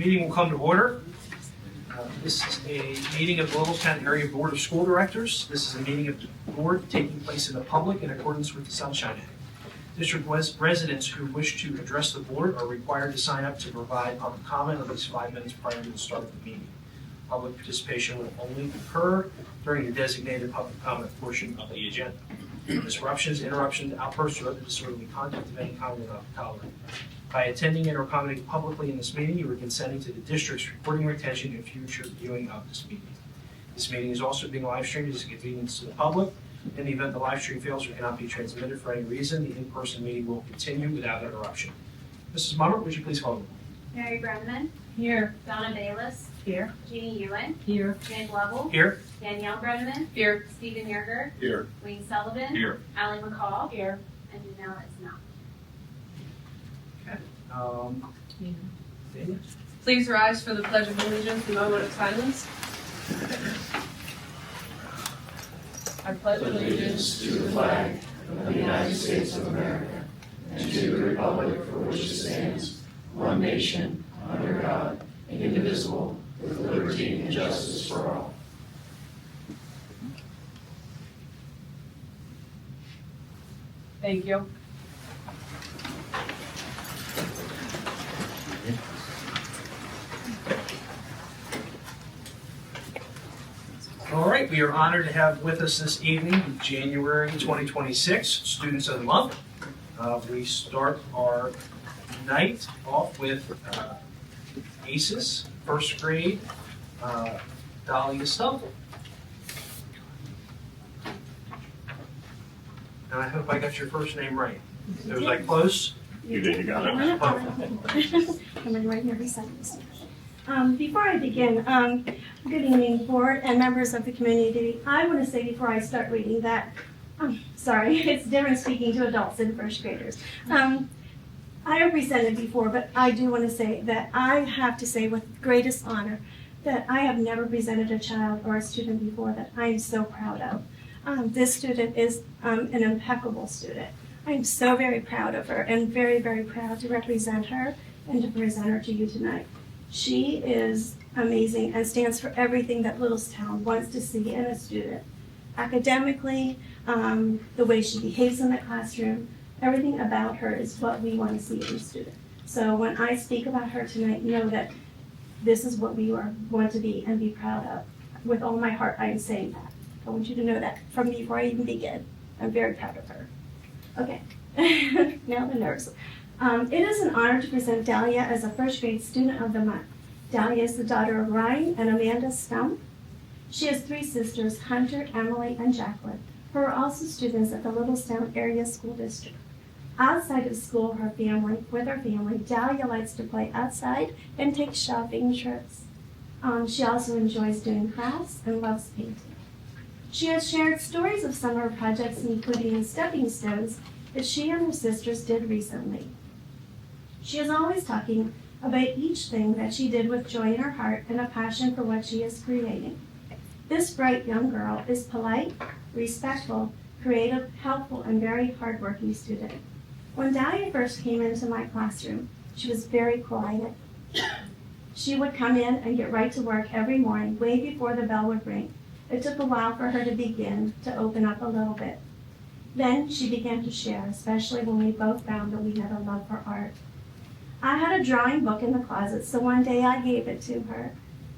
Meeting will come to order. This is a meeting of the Littlestown Area Board of School Directors. This is a meeting of the board taking place in the public in accordance with the Sunshine Act. District residents who wish to address the board are required to sign up to provide public comment at least 5 minutes prior to the start of the meeting. Public participation will only occur during the designated public comment portion of the agenda. Disruptions, interruptions, outbursts, or other disorderly conduct of any kind will not be tolerated. By attending and or commenting publicly in this meeting, you are consenting to the district's recording, retention, and future viewing of this meeting. This meeting is also being live streamed as a convenience to the public. In the event the live stream fails or cannot be transmitted for any reason, the in-person meeting will continue without interruption. Mrs. Mummer, would you please call the roll? Mary Brenneman. Here. Donna Bayless. Here. Jeannie Ewan. Here. Jane Lovell. Here. Danielle Brenneman. Here. Stephen Yerger. Here. Wayne Sullivan. Here. Ally McCall. Here. And Janelle is not. Daniel? Please rise for the Pledge of Allegiance, a moment of silence. I pledge allegiance to the flag of the United States of America and to the republic for which it stands, one nation, under God, indivisible, with liberty and justice for all. Thank you. All right, we are honored to have with us this evening, January 2026, Students of the Month. We start our night off with ACES, first grade, Dahlia Stumble. And I hope I got your first name right. Was I close? You did, you got it. Coming right here beside us. Before I begin, good evening, board and members of the community. I want to say before I start reading that, sorry, it's different speaking to adults than first graders. I have presented before, but I do want to say that I have to say with greatest honor that I have never presented a child or a student before that I am so proud of. This student is an impeccable student. I'm so very proud of her and very, very proud to represent her and to present her to you tonight. She is amazing and stands for everything that Littlestown wants to see in a student. Academically, the way she behaves in the classroom, everything about her is what we want to see in a student. So when I speak about her tonight, know that this is what we want to be and be proud of. With all my heart, I am saying that. I want you to know that from before I even begin. I'm very proud of her. Okay, now the nerves. It is an honor to present Dahlia as a first grade student of the month. Dahlia is the daughter of Ryan and Amanda Stump. She has 3 sisters, Hunter, Emily, and Jacqueline, who are also students at the Littlestown Area School District. Outside of school, with her family, Dahlia likes to play outside and take shopping trips. She also enjoys doing crafts and loves painting. She has shared stories of summer projects, including the stepping stones that she and her sisters did recently. She is always talking about each thing that she did with joy in her heart and a passion for what she is creating. This bright young girl is polite, respectful, creative, helpful, and very hardworking student. When Dahlia first came into my classroom, she was very quiet. She would come in and get right to work every morning, way before the bell would ring. It took a while for her to begin to open up a little bit. Then she began to share, especially when we both found that we had a love for art. I had a drawing book in the closet, so one day I gave it to her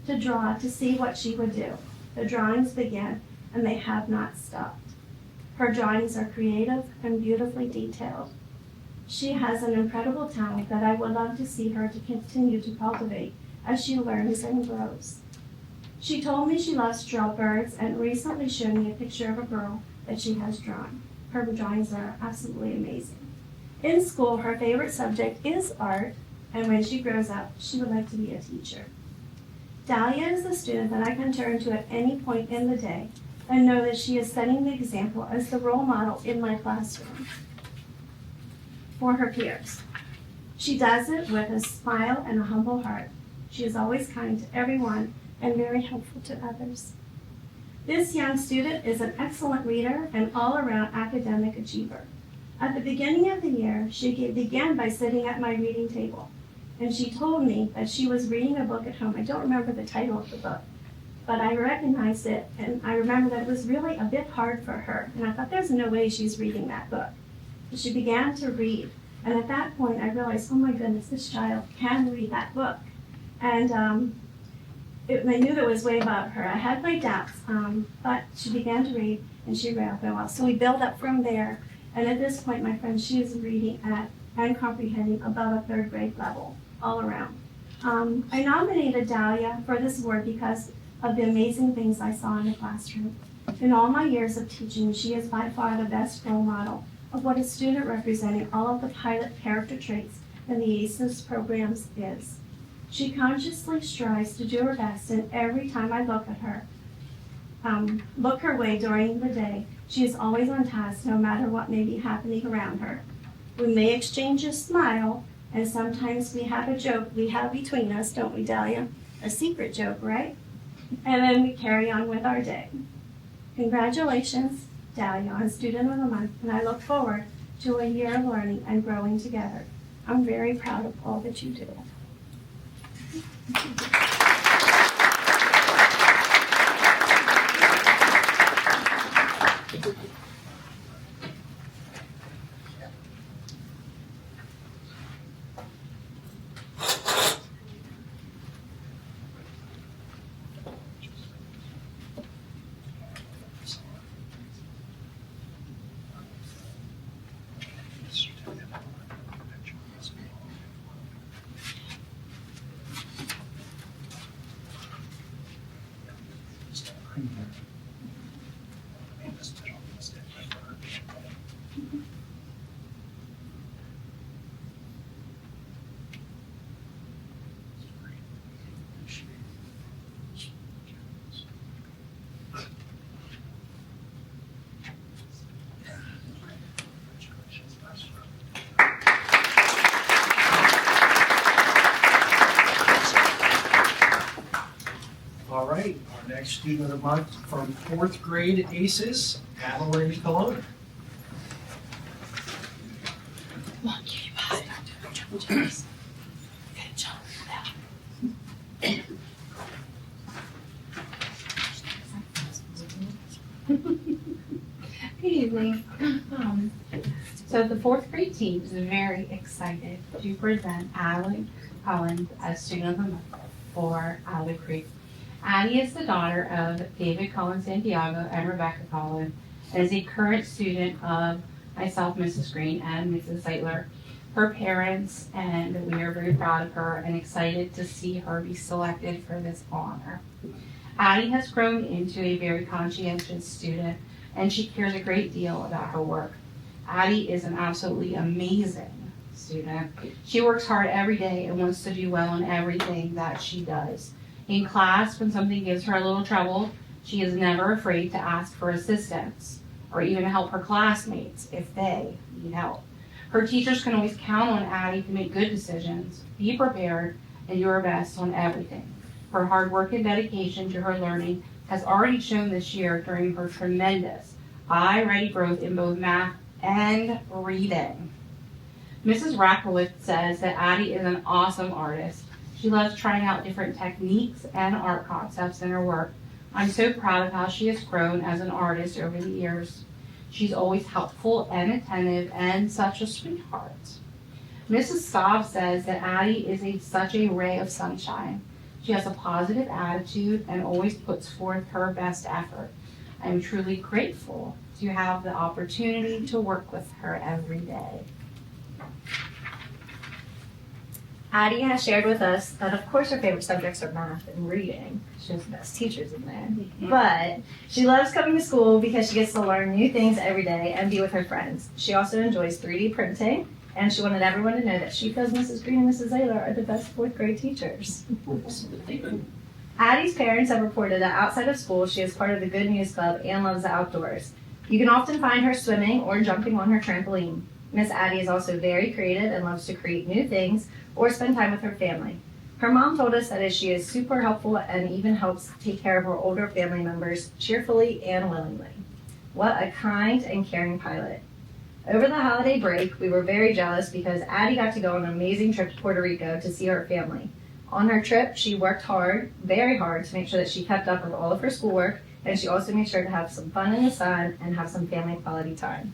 to draw to see what she would do. The drawings began, and they have not stopped. Her drawings are creative and beautifully detailed. She has an incredible talent that I would love to see her to continue to cultivate as she learns and grows. She told me she loves to draw birds and recently showed me a picture of a girl that she has drawn. Her drawings are absolutely amazing. In school, her favorite subject is art, and when she grows up, she would like to be a teacher. Dahlia is a student that I can turn to at any point in the day and know that she is setting the example as the role model in my classroom for her peers. She does it with a smile and a humble heart. She is always kind to everyone and very helpful to others. This young student is an excellent reader and all-around academic achiever. At the beginning of the year, she began by sitting at my reading table. and she told me that she was reading a book at home. I don't remember the title of the book, but I recognized it, and I remember that it was really a bit hard for her, and I thought there's no way she's reading that book. But she began to read, and at that point I realized, oh my goodness, this child can read that book. And I knew that it was way above her. I had my doubts, but she began to read, and she read very well. So we built up from there, and at this point, my friend, she is reading at and comprehending above a third grade level, all around. I nominated Dahlia for this award because of the amazing things I saw in the classroom. In all my years of teaching, she is by far the best role model of what a student representing all of the pilot character traits in the ACES programs is. She consciously strives to do her best, and every time I look at her, look her way during the day, she is always on task no matter what may be happening around her. We may exchange a smile, and sometimes we have a joke we have between us, don't we, Dahlia? A secret joke, right? And then we carry on with our day. Congratulations, Dahlia, on Student of the Month, and I look forward to a year of learning and growing together. I'm very proud of all that you do. All right, our next Student of the Month from 4th grade ACES, Adeline Colonna. Good evening. So the 4th grade team is very excited to present Adeline Collins as Student of the Month for Alder Creek. Addie is the daughter of David Collins Santiago and Rebecca Collins, and is a current student of myself, Mrs. Green, and Mrs. Zeitler, her parents, and we are very proud of her and excited to see her be selected for this honor. Addie has grown into a very conscientious student, and she cares a great deal about her work. Addie is an absolutely amazing student. She works hard every day and wants to do well in everything that she does. In class, when something gives her a little trouble, she is never afraid to ask for assistance or even help her classmates if they need help. Her teachers can always count on Addie to make good decisions, be prepared, and do her best on everything. Her hard work and dedication to her learning has already shown this year during her tremendous eye-ready growth in both math and reading. Mrs. Rackowitz says that Addie is an awesome artist. She loves trying out different techniques and art concepts in her work. I'm so proud of how she has grown as an artist over the years. She's always helpful and attentive and such a sweetheart. Mrs. Staub says that Addie is such a ray of sunshine. She has a positive attitude and always puts forth her best effort. I am truly grateful to have the opportunity to work with her every day. Addie has shared with us that of course her favorite subjects are math and reading. She has the best teachers in there. But she loves coming to school because she gets to learn new things every day and be with her friends. She also enjoys 3D printing, and she wanted everyone to know that she feels Mrs. Green and Mrs. Ayler are the best 4th grade teachers. Addie's parents have reported that outside of school she is part of the Good News Club and loves the outdoors. You can often find her swimming or jumping on her trampoline. Miss Addie is also very creative and loves to create new things or spend time with her family. Her mom told us that she is super helpful and even helps take care of her older family members cheerfully and willingly. What a kind and caring pilot. Over the holiday break, we were very jealous because Addie got to go on an amazing trip to Puerto Rico to see her family. On her trip, she worked hard, very hard, to make sure that she kept up with all of her schoolwork, and she also made sure to have some fun in the sun and have some family quality time.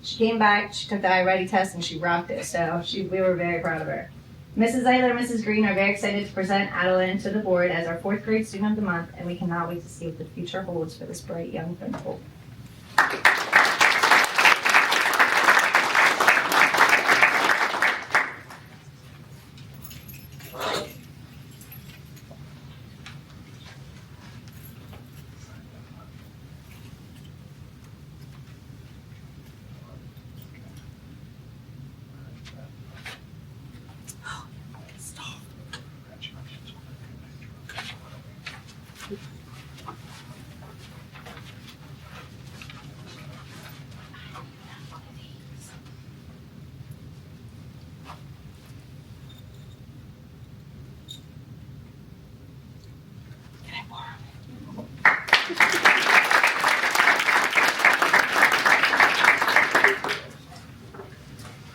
She came back, she took the iReady test, and she rocked it, so we were very proud of her. Mrs. Eiler and Mrs. Green are very excited to present Adeline to the board as our 4th grade student of the month, and we cannot wait to see what the future holds for this bright young principal.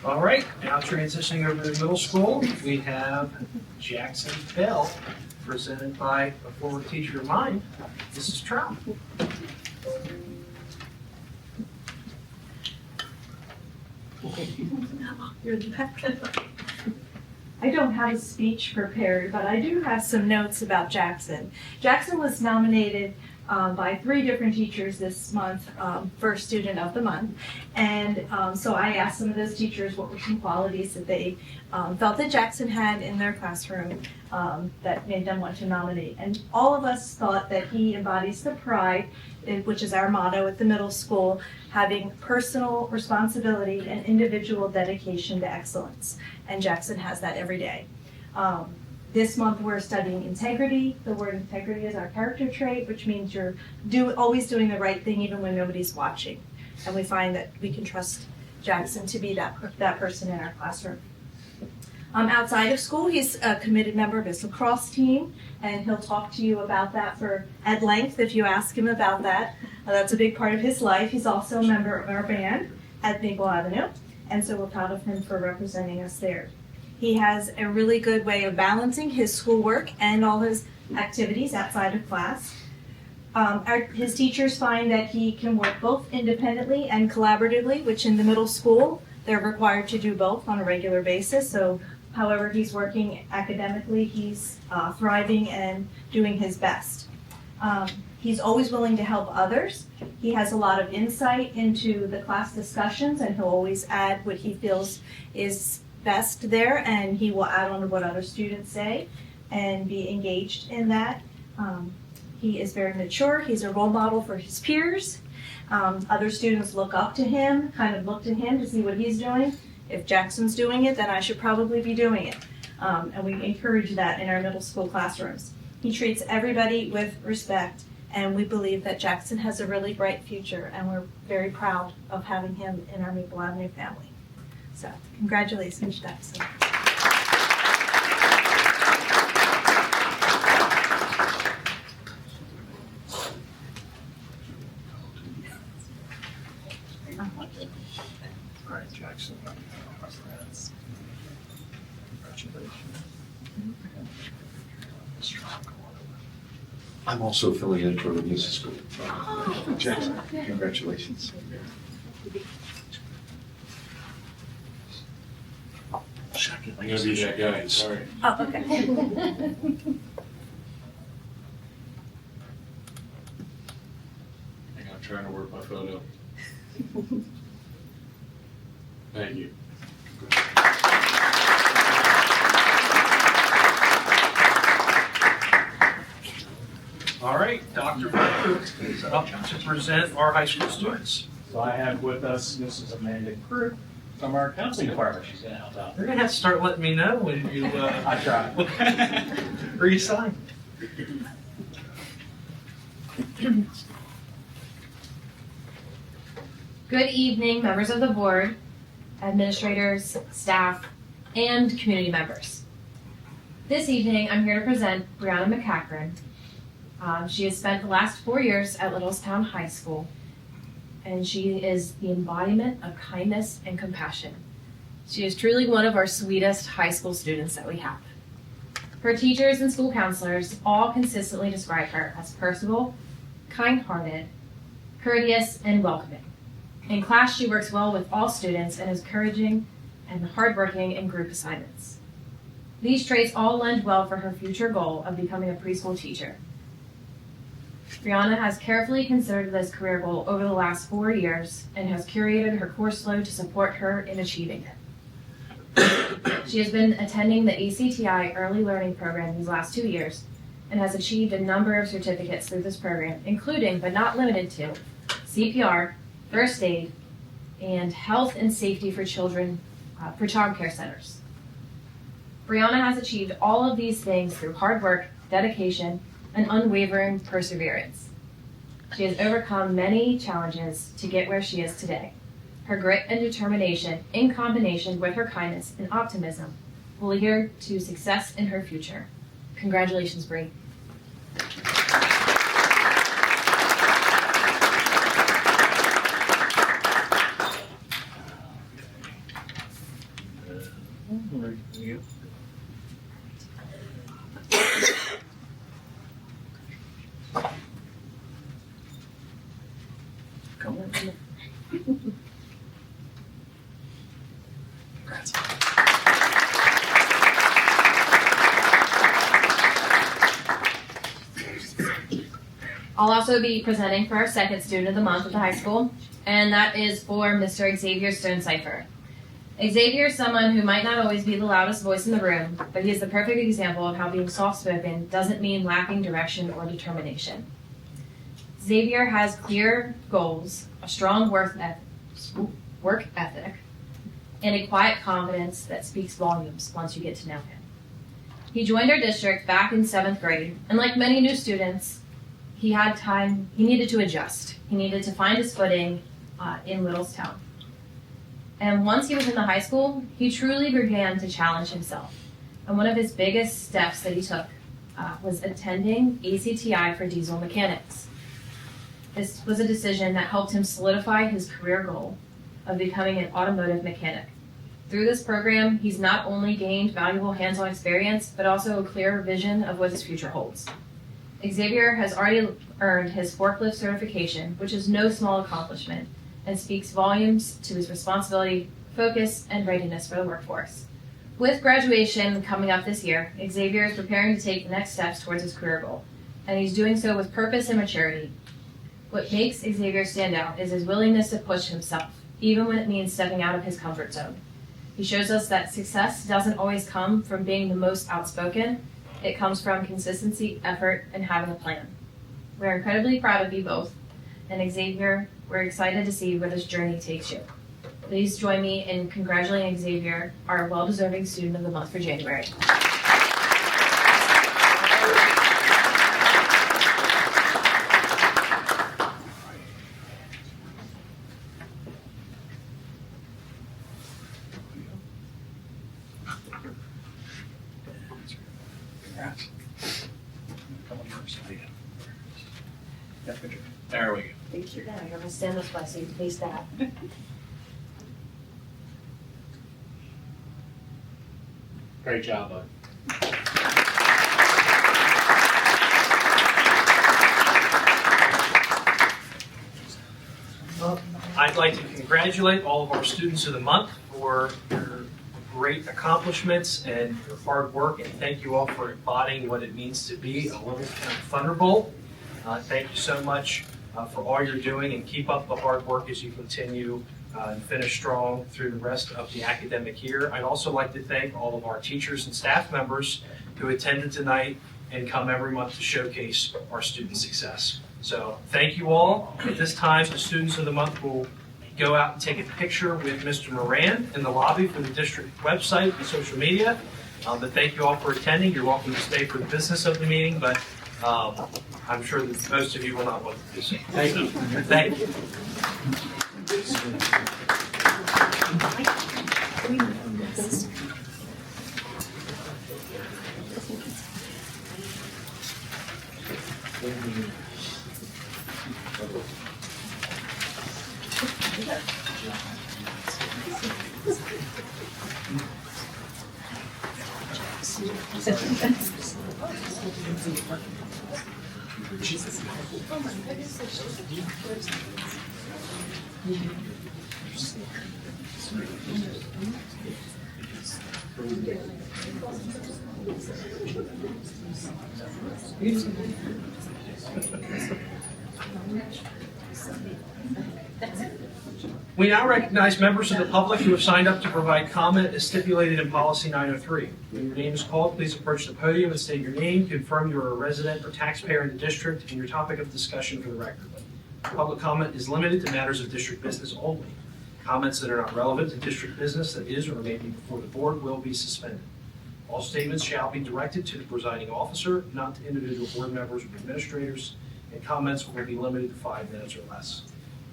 All right, now transitioning over to middle school, we have Jackson Bell, presented by a former teacher of mine, Mrs. Trout. You're the best. I don't have a speech prepared, but I do have some notes about Jackson. Jackson was nominated by 3 different teachers this month for Student of the Month. And so I asked some of those teachers what were some qualities that they felt that Jackson had in their classroom that made them want to nominate. And all of us thought that he embodies the pride, which is our motto at the middle school, having personal responsibility and individual dedication to excellence. And Jackson has that every day. This month we're studying integrity. The word integrity is our character trait, which means you're always doing the right thing even when nobody's watching. And we find that we can trust Jackson to be that person in our classroom. Outside of school, he's a committed member of his lacrosse team, and he'll talk to you about that at length if you ask him about that. That's a big part of his life. He's also a member of our band at Maple Avenue, and so we're proud of him for representing us there. He has a really good way of balancing his schoolwork and all his activities outside of class. His teachers find that he can work both independently and collaboratively, which in the middle school, they're required to do both on a regular basis. So however he's working academically, he's thriving and doing his best. He's always willing to help others. He has a lot of insight into the class discussions, and he'll always add what he feels is best there, and he will add on to what other students say and be engaged in that. He is very mature. He's a role model for his peers. Other students look up to him, kind of look to him to see what he's doing. If Jackson's doing it, then I should probably be doing it. And we encourage that in our middle school classrooms. He treats everybody with respect, and we believe that Jackson has a really bright future, and we're very proud of having him in our Maple Avenue family. So, congratulations, Jackson. All right, Jackson. I'm also affiliated toward the music school. Jackson, congratulations. I'm gonna be that guy, sorry. Oh, okay. Hang on, I'm trying to work my photo. Thank you. All right, Dr. Barker is up to present our high school students. So I have with us Mrs. Amanda Crew from our counseling department. She's gonna help out. You're gonna have to start letting me know when you, I try. resign. Good evening, members of the board, administrators, staff, and community members. This evening, I'm here to present Brianna McCachran. She has spent the last 4 years at Littlestown High School, and she is the embodiment of kindness and compassion. She is truly one of our sweetest high school students that we have. Her teachers and school counselors all consistently describe her as personable, kind-hearted, courteous, and welcoming. In class, she works well with all students and is encouraging and hardworking in group assignments. These traits all lend well for her future goal of becoming a preschool teacher. Brianna has carefully considered this career goal over the last 4 years and has curated her course load to support her in achieving it. She has been attending the ACTI Early Learning Program these last 2 years and has achieved a number of certificates through this program, including, but not limited to, CPR, first aid, and health and safety for children for child care centers. Brianna has achieved all of these things through hard work, dedication, and unwavering perseverance. She has overcome many challenges to get where she is today. Her grit and determination, in combination with her kindness and optimism, will lead her to success in her future. Congratulations, Bri. Come on. Congrats. I'll also be presenting for our second student of the month at the high school, and that is for Mr. Xavier Stonecipher. Xavier is someone who might not always be the loudest voice in the room, but he is the perfect example of how being soft-spoken doesn't mean lacking direction or determination. Xavier has clear goals, a strong work ethic, and a quiet confidence that speaks volumes once you get to know him. He joined our district back in 7th grade, and like many new students, he needed to adjust. He needed to find his footing in Littlestown. And once he was in the high school, he truly began to challenge himself. And one of his biggest steps that he took was attending ACTI for diesel mechanics. This was a decision that helped him solidify his career goal of becoming an automotive mechanic. Through this program, he's not only gained valuable hands-on experience, but also a clear vision of what his future holds. Xavier has already earned his forklift certification, which is no small accomplishment, and speaks volumes to his responsibility, focus, and readiness for the workforce. With graduation coming up this year, Xavier is preparing to take the next steps towards his career goal, and he's doing so with purpose and maturity. What makes Xavier stand out is his willingness to push himself, even when it means stepping out of his comfort zone. He shows us that success doesn't always come from being the most outspoken. It comes from consistency, effort, and having a plan. We're incredibly proud of you both, and Xavier, we're excited to see where this journey takes you. Please join me in congratulating Xavier, our well-deserving student of the month for January. Congrats. Come on first. Yeah, good job. There we go. Thank you. Now you're gonna stand this way so you can face that. Great job, bud. I'd like to congratulate all of our students of the month for your great accomplishments and your hard work, and thank you all for embodying what it means to be a Littlestown Thunderbolt. Thank you so much for all you're doing, and keep up the hard work as you continue and finish strong through the rest of the academic year. I'd also like to thank all of our teachers and staff members who attended tonight and come every month to showcase our student success. So thank you all. At this time, the students of the month will go out and take a picture with Mr. Moran in the lobby for the district website and social media. But thank you all for attending. You're welcome to stay for the business of the meeting, but I'm sure that most of you will not want to do so. Thank you. Thank you. We now recognize members of the public who have signed up to provide comment as stipulated in Policy 903. When your name is called, please approach the podium and state your name, confirm you are a resident or taxpayer in the district, and your topic of discussion for the record. Public comment is limited to matters of district business only. Comments that are not relevant to district business that is or may be before the board will be suspended. All statements shall be directed to the presiding officer, not to individual board members or administrators, and comments will be limited to 5 minutes or less.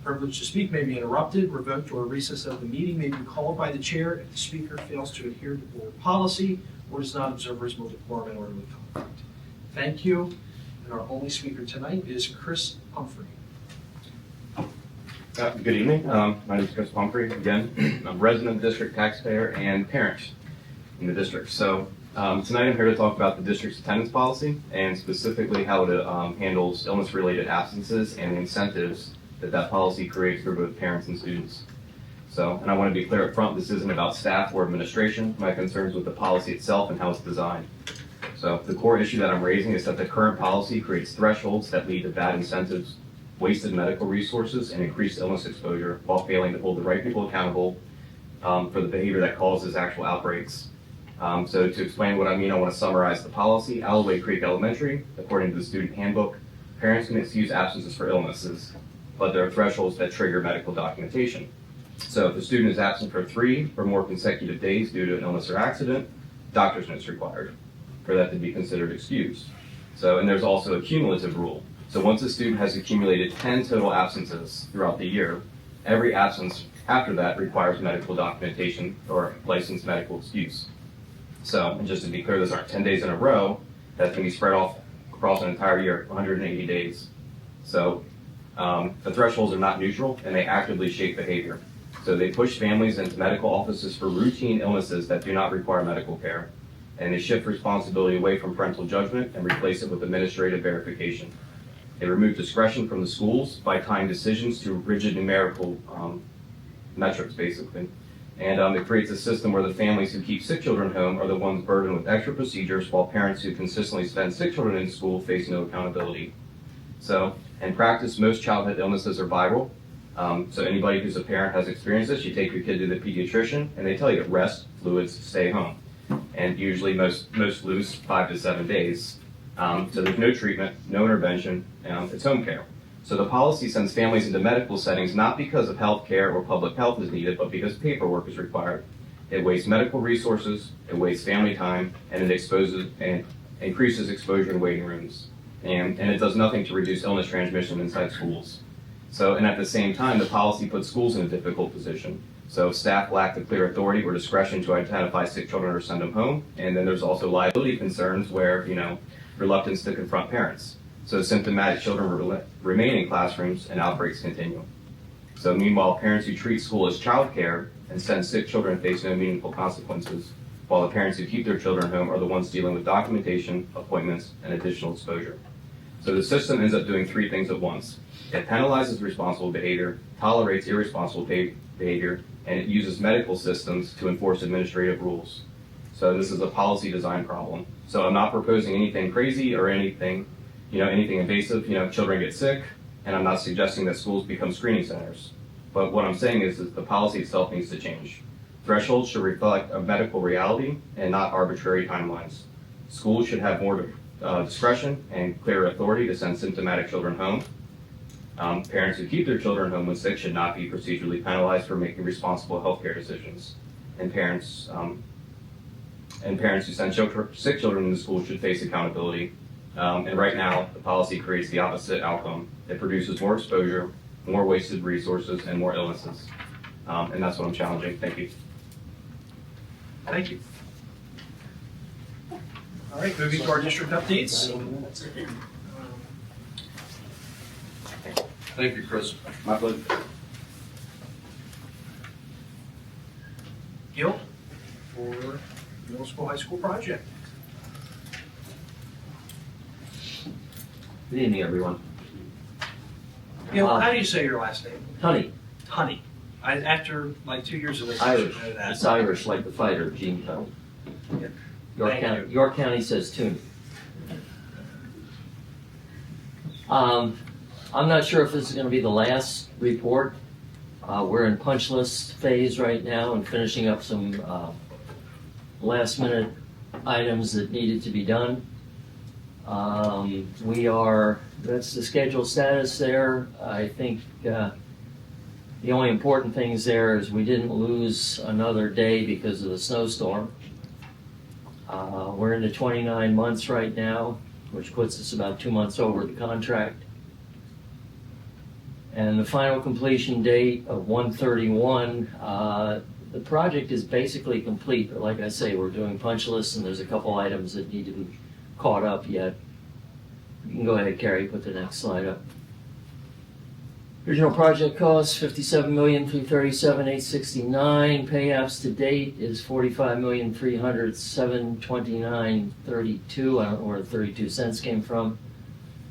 Privilege to speak may be interrupted, revoked, or a recess of the meeting may be called by the chair if the speaker fails to adhere to board policy or does not observe reasonable decorum and orderly conduct. Thank you. And our only speaker tonight is Chris Humphrey. Good evening. My name is Chris Pumphrey. Again, I'm a resident, district taxpayer, and parent in the district. So tonight I'm here to talk about the district's attendance policy and specifically how it handles illness-related absences and the incentives that policy creates for both parents and students. So, and I want to be clear up front, this isn't about staff or administration. My concerns with the policy itself and how it's designed. So the core issue that I'm raising is that the current policy creates thresholds that lead to bad incentives, wasted medical resources, and increased illness exposure while failing to hold the right people accountable for the behavior that causes actual outbreaks. So to explain what I mean, I want to summarize the policy. Alloway Creek Elementary, according to the student handbook, parents can excuse absences for illnesses, but there are thresholds that trigger medical documentation. So if the student is absent for 3 or more consecutive days due to an illness or accident, doctor's note is required for that to be considered excused. So, and there's also a cumulative rule. So once a student has accumulated 10 total absences throughout the year, every absence after that requires medical documentation or licensed medical excuse. So, and just to be clear, those aren't 10 days in a row, that can be spread off across an entire year, 180 days. So the thresholds are not neutral and they actively shape behavior. So they push families into medical offices for routine illnesses that do not require medical care. And they shift responsibility away from parental judgment and replace it with administrative verification. They remove discretion from the schools by tying decisions to rigid numerical metrics, basically. And it creates a system where the families who keep sick children home are the ones burdened with extra procedures, while parents who consistently send sick children in school face no accountability. So, in practice, most childhood illnesses are viral. So anybody who's a parent has experienced this. You take your kid to the pediatrician, and they tell you to rest, fluids, stay home. And usually most lose 5 to 7 days. So there's no treatment, no intervention, it's home care. So the policy sends families into medical settings not because of health care or public health is needed, but because paperwork is required. It wastes medical resources, it wastes family time, and it exposes and increases exposure in waiting rooms. And it does nothing to reduce illness transmission inside schools. So, and at the same time, the policy puts schools in a difficult position. So staff lack the clear authority or discretion to identify sick children or send them home. And then there's also liability concerns where, reluctance to confront parents. So symptomatic children remain in classrooms and outbreaks continue. So meanwhile, parents who treat school as childcare and send sick children face no meaningful consequences, while the parents who keep their children home are the ones dealing with documentation, appointments, and additional exposure. So the system ends up doing 3 things at once. It penalizes responsible behavior, tolerates irresponsible behavior, and it uses medical systems to enforce administrative rules. So this is a policy design problem. So I'm not proposing anything crazy or anything invasive. Children get sick, and I'm not suggesting that schools become screening centers. But what I'm saying is that the policy itself needs to change. Thresholds should reflect a medical reality and not arbitrary timelines. Schools should have more discretion and clear authority to send symptomatic children home. Parents who keep their children home when sick should not be procedurally penalized for making responsible healthcare decisions. And parents who send sick children into school should face accountability. And right now, the policy creates the opposite outcome. It produces more exposure, more wasted resources, and more illnesses. And that's what I'm challenging. Thank you. Thank you. All right, moving to our district updates. Thank you, Chris. My pleasure. Gil, for middle school, high school project. Good evening, everyone. You know, how do you say your last name? Honey, Honey. After like 2 years of this, I should Irish. know that. It's Irish, like the fighter, Gene Tunney. Yeah. Thank York County says Tooney. I'm not sure if this is going to be the last report. We're in punch list phase right now and finishing up some last minute items that needed to be done. That's the schedule status there. I think the only important things there is we didn't lose another day because of the snowstorm. We're into 29 months right now, which puts us about 2 months over the contract. And the final completion date of 1/31, the project is basically complete, but like I say, we're doing punch lists and there's a couple items that need to be caught up yet. You can go ahead, Carrie, put the next slide up. Original project cost, $57,337,869. Payouts to date is $45,300,729.32. I don't know where the 32 cents came from.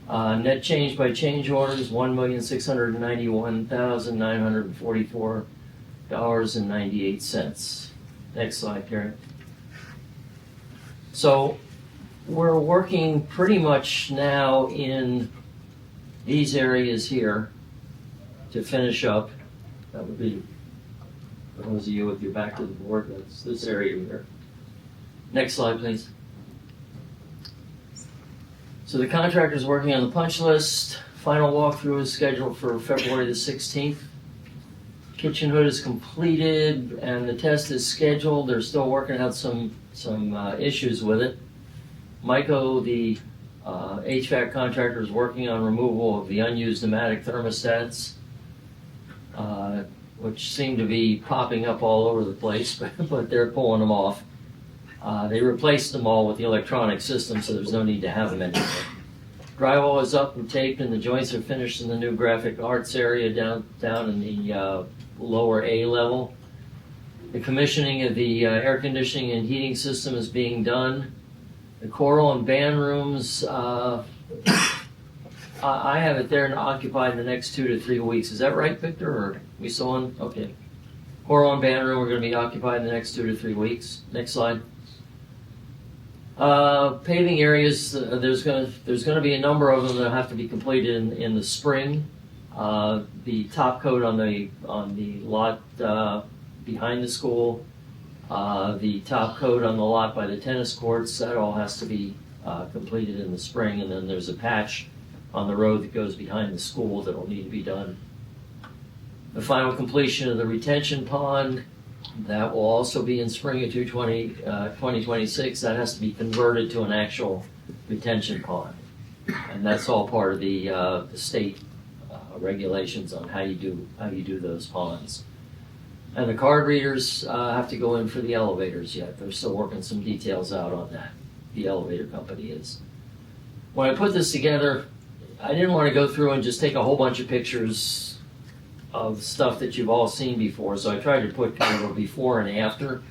Net change by change orders, $1,691,944.98. Next slide, Karen. So we're working pretty much now in these areas here to finish up. That would be, for those of you with your back to the board, that's this area here. Next slide, please. So the contractor's working on the punch list. Final walkthrough is scheduled for February the 16th. Kitchen hood is completed and the test is scheduled. They're still working out some issues with it. Myco, the HVAC contractor, is working on removal of the unused pneumatic thermostats, which seem to be popping up all over the place, but they're pulling them off. They replaced them all with the electronic system, so there's no need to have them anymore. Drywall is up and taped, and the joints are finished in the new graphic arts area down in the lower A level. The commissioning of the air conditioning and heating system is being done. The choral and band rooms, I have it there and occupied in the next 2 to 3 weeks. Is that right, Victor? Or we still on? Okay. Choral and band room are going to be occupied in the next 2 to 3 weeks. Next slide. Paving areas, there's going to be a number of them that have to be completed in the spring. The top coat on the lot behind the school, the top coat on the lot by the tennis courts, that all has to be completed in the spring. And then there's a patch on the road that goes behind the school that will need to be done. The final completion of the retention pond, that will also be in spring of 2026. That has to be converted to an actual retention pond. And that's all part of the state regulations on how you do those ponds. And the card readers have to go in for the elevators yet. They're still working some details out on that. The elevator company is. When I put this together, I didn't want to go through and just take a whole bunch of pictures of stuff that you've all seen before, so I tried to put kind of a before and after.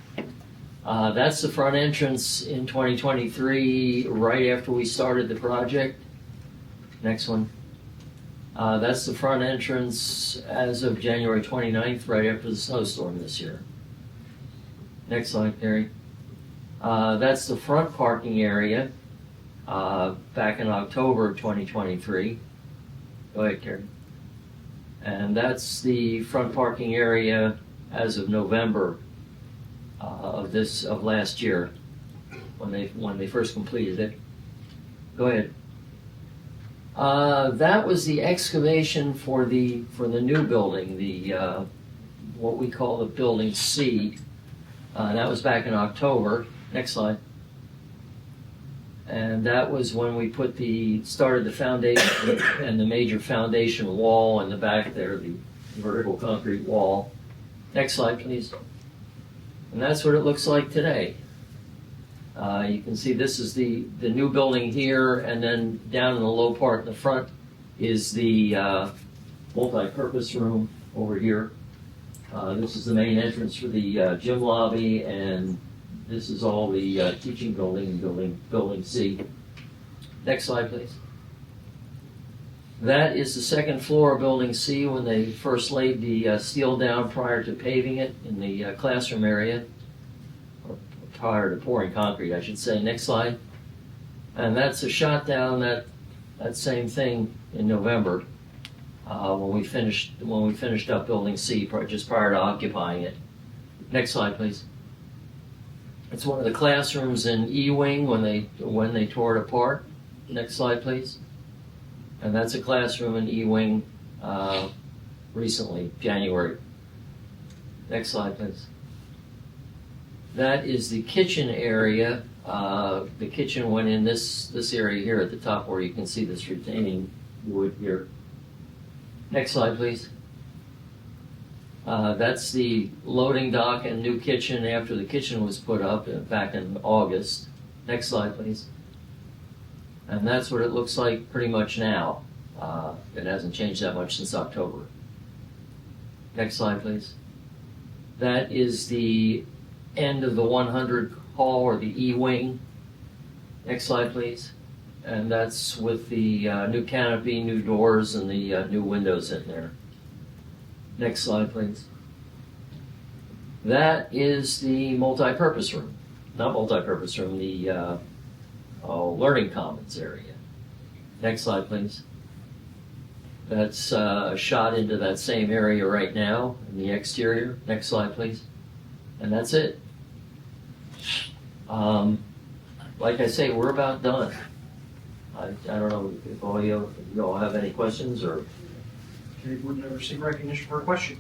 That's the front entrance in 2023, right after we started the project. Next one. That's the front entrance as of January 29th, right after the snowstorm this year. Next slide, Carrie. That's the front parking area back in October of 2023. Go ahead, Carrie. And that's the front parking area as of November of last year, when they first completed it. Go ahead. That was the excavation for the new building, the what we call the building C. That was back in October. Next slide. And that was when we started the foundation and the major foundation wall in the back there, the vertical concrete wall. Next slide, please. And that's what it looks like today. You can see this is the new building here, and then down in the low part in the front is the multi-purpose room over here. This is the main entrance for the gym lobby, and this is all the teaching building, building C. Next slide, please. That is the second floor of Building C when they first laid the steel down prior to paving it in the classroom area, or prior to pouring concrete, I should say. Next slide. And that's a shot down that same thing in November when we finished up Building C just prior to occupying it. Next slide, please. It's one of the classrooms in E-wing when they tore it apart. Next slide, please. And that's a classroom in E-wing recently, January. Next slide, please. That is the kitchen area. The kitchen went in this area here at the top where you can see this retaining wood here. Next slide, please. That's the loading dock and new kitchen after the kitchen was put up back in August. Next slide, please. And that's what it looks like pretty much now. It hasn't changed that much since October. Next slide, please. That is the end of the 100 hall or the E-wing. Next slide, please. And that's with the new canopy, new doors, and the new windows in there. Next slide, please. That is the multi-purpose room. Not multi-purpose room, the learning commons area. Next slide, please. That's a shot into that same area right now in the exterior. Next slide, please. And that's it. Like I say, we're about done. I don't know if all you all have any questions or. Okay, board member, seek recognition for a question.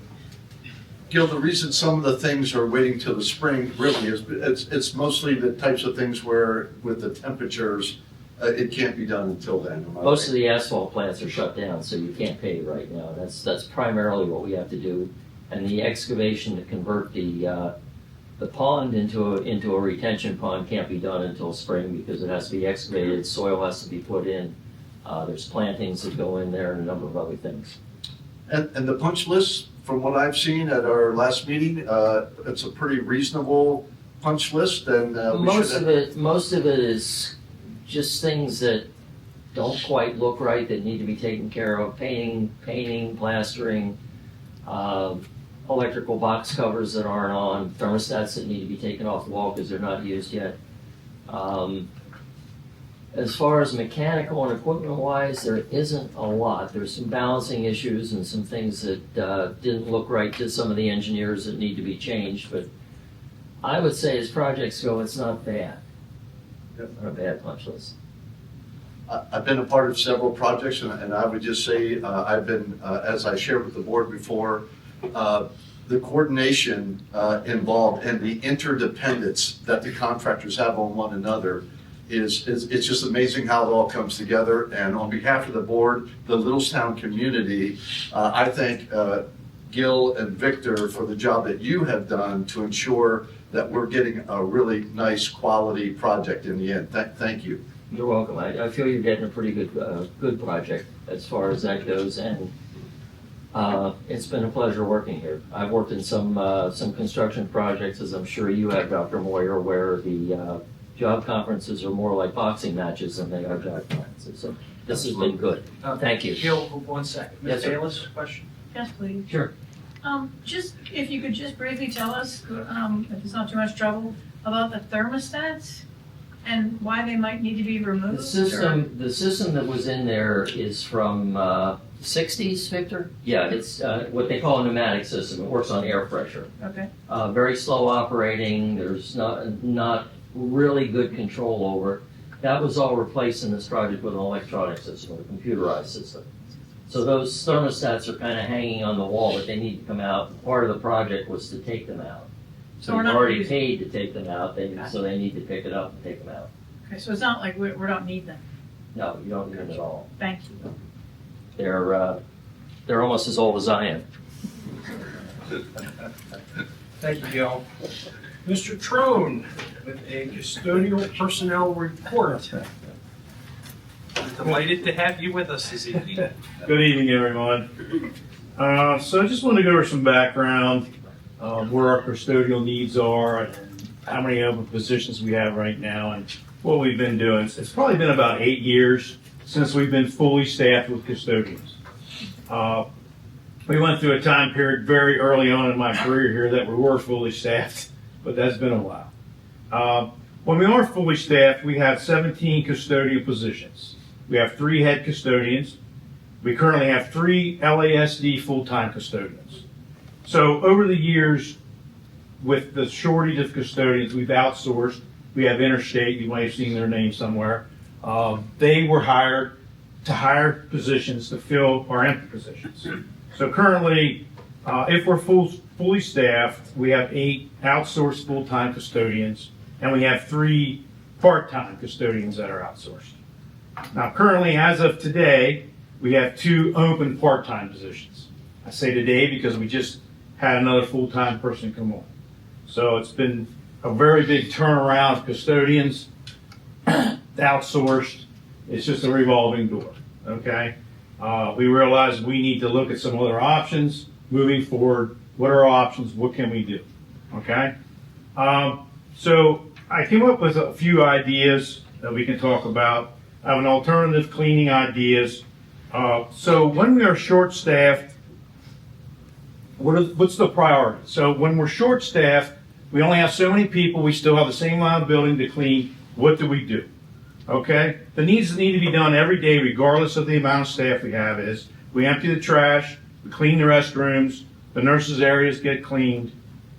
Gil, the reason some of the things are waiting till the spring really is, it's mostly the types of things where with the temperatures, it can't be done until then. Most of the asphalt plants are shut down, so you can't pave right now. That's primarily what we have to do. And the excavation to convert the pond into a retention pond can't be done until spring because it has to be excavated, soil has to be put in. There's plantings that go in there and a number of other things. And the punch list, from what I've seen at our last meeting, it's a pretty reasonable punch list, and most of it is just things that don't quite look right that need to be taken care of: painting, plastering, electrical box covers that aren't on, thermostats that need to be taken off the wall because they're not used yet. As far as mechanical and equipment wise, there isn't a lot. There's some balancing issues and some things that didn't look right to some of the engineers that need to be changed, but I would say as projects go, it's not bad. Not a bad punch list. I've been a part of several projects, and I would just say I've been, as I shared with the board before, the coordination involved and the interdependence that the contractors have on one another it's just amazing how it all comes together. And on behalf of the board, the Littlestown community, I thank Gil and Victor for the job that you have done to ensure that we're getting a really nice quality project in the end. Thank you. You're welcome. I feel you're getting a pretty good project as far as that goes, and it's been a pleasure working here. I've worked in some construction projects, as I'm sure you have, Dr. Moyer, where the job conferences are more like boxing matches than they are job conferences. So this has been good. Thank you. Gil, 1 second. Yes, Ms. sir. Bayless, question? Yes, please. Sure. Just if you could just briefly tell us, if it's not too much trouble, about the thermostats and why they might need to be removed. The system that was in there is from 60s, Victor? Yeah, it's what they call a pneumatic system. It works on air pressure. Okay. Very slow operating. There's not really good control over it. That was all replaced in this project with an electronic system, a computerized system. So those thermostats are kind of hanging on the wall, but they need to come out. Part of the project was to take them out. So we've already paid to take them out, so they need to pick it up and take them out. Okay, so it's not like we don't need them. No, you don't need them at all. Thank you. They're almost as old as I am. Thank you, Gil. Mr. Trone with a custodial personnel report. We're delighted to have you with us this evening. Good evening, everyone. So I just want to go over some background, where our custodial needs are, and how many open positions we have right now, and what we've been doing. It's probably been about 8 years since we've been fully staffed with custodians. We went through a time period very early on in my career here that we were fully staffed, but that's been a while. When we are fully staffed, we have 17 custodial positions. We have 3 head custodians. We currently have 3 LASD full-time custodians. So over the years, with the shortage of custodians, we've outsourced. We have Interstate, you might have seen their name somewhere. They were hired to hire positions to fill our empty positions. So currently, if we're fully staffed, we have 8 outsourced full-time custodians, and we have 3 part-time custodians that are outsourced. Now currently, as of today, we have 2 open part-time positions. I say today because we just had another full-time person come on. So it's been a very big turnaround of custodians, outsourced. It's just a revolving door, okay? We realize we need to look at some other options moving forward. What are our options? What can we do, okay? So I came up with a few ideas that we can talk about. I have an alternative cleaning ideas. So when we are short-staffed, what's the priority? So when we're short-staffed, we only have so many people, we still have the same amount of building to clean. What do we do? Okay? The needs that need to be done every day, regardless of the amount of staff we have, is we empty the trash, we clean the restrooms, the nurses' areas get cleaned,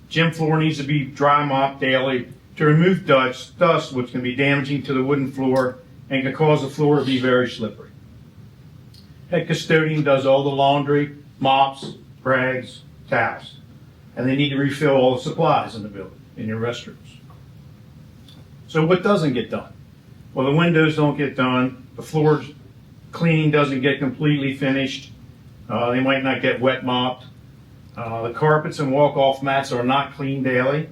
gym floor needs to be dry mopped daily to remove dust, which can be damaging to the wooden floor and can cause the floor to be very slippery. Head custodian does all the laundry, mops, rags, towels. And they need to refill all the supplies in the building, in your restrooms. So what doesn't get done? Well, the windows don't get done. The floor cleaning doesn't get completely finished. They might not get wet mopped. The carpets and walk-off mats are not cleaned daily.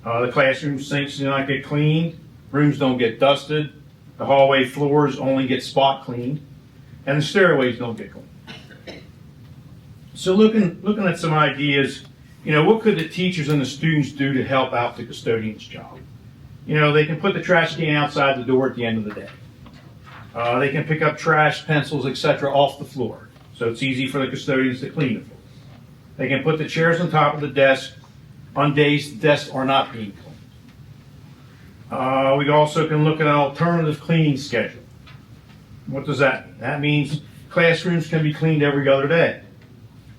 The classroom sinks do not get cleaned. Rooms don't get dusted. The hallway floors only get spot cleaned. And the stairways don't get cleaned. So looking at some ideas, what could the teachers and the students do to help out the custodian's job? They can put the trash can outside the door at the end of the day. They can pick up trash, pencils, etc. off the floor, so it's easy for the custodians to clean the floor. They can put the chairs on top of the desk on days the desks are not being cleaned. We also can look at an alternative cleaning schedule. What does that mean? That means classrooms can be cleaned every other day.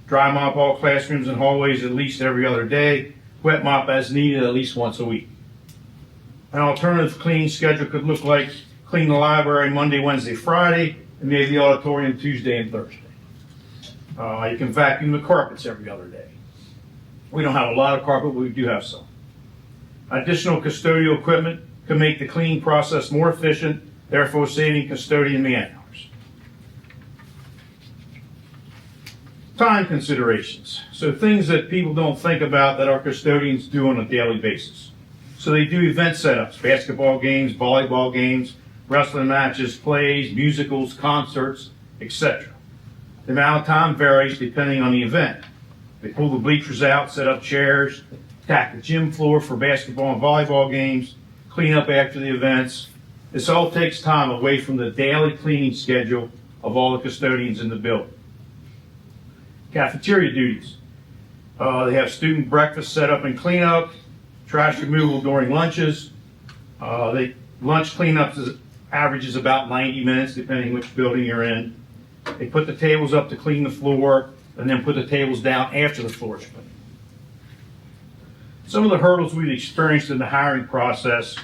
Dry mop all classrooms and hallways at least every other day. Wet mop as needed at least once a week. An alternative cleaning schedule could look like clean the library Monday, Wednesday, Friday, and maybe the auditorium Tuesday and Thursday. You can vacuum the carpets every other day. We don't have a lot of carpet, but we do have some. Additional custodial equipment can make the cleaning process more efficient, therefore saving custodian man hours. Time considerations. So things that people don't think about that our custodians do on a daily basis. So they do event setups, basketball games, volleyball games, wrestling matches, plays, musicals, concerts, etc. The amount of time varies depending on the event. They pull the bleachers out, set up chairs, tack the gym floor for basketball and volleyball games, clean up after the events. This all takes time away from the daily cleaning schedule of all the custodians in the building. Cafeteria duties. They have student breakfast set up and cleanup, trash removal during lunches. Lunch cleanup averages about 90 minutes depending which building you're in. They put the tables up to clean the floor and then put the tables down after the floor is cleaned. Some of the hurdles we've experienced in the hiring process,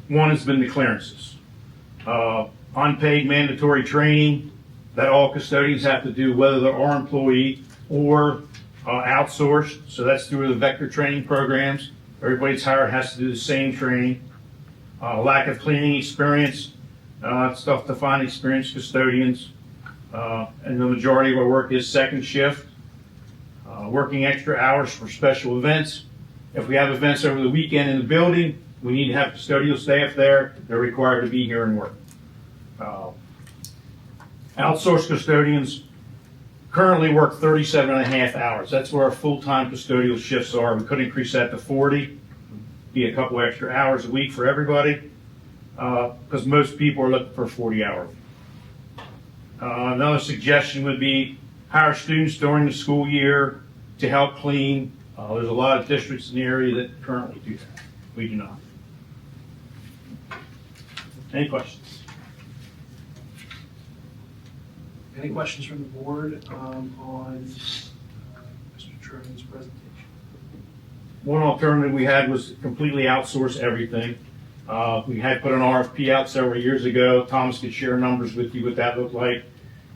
one has been the clearances. Unpaid mandatory training that all custodians have to do, whether they're our employee or outsourced. So that's through the vector training programs. Everybody's hired has to do the same training. Lack of cleaning experience. It's tough to find experienced custodians. And the majority of our work is second shift. Working extra hours for special events. If we have events over the weekend in the building, we need to have custodial staff there. They're required to be here and work. Outsourced custodians currently work 37 and a half hours. That's where our full-time custodial shifts are. We could increase that to 40, be a couple extra hours a week for everybody, because most people are looking for 40 hours. Another suggestion would be hire students during the school year to help clean. There's a lot of districts in the area that currently do that. We do not. Any questions? Any questions from the board on Mr. Truman's presentation? One alternative we had was completely outsource everything. We had put an RFP out several years ago. Thomas could share numbers with you what that looked like.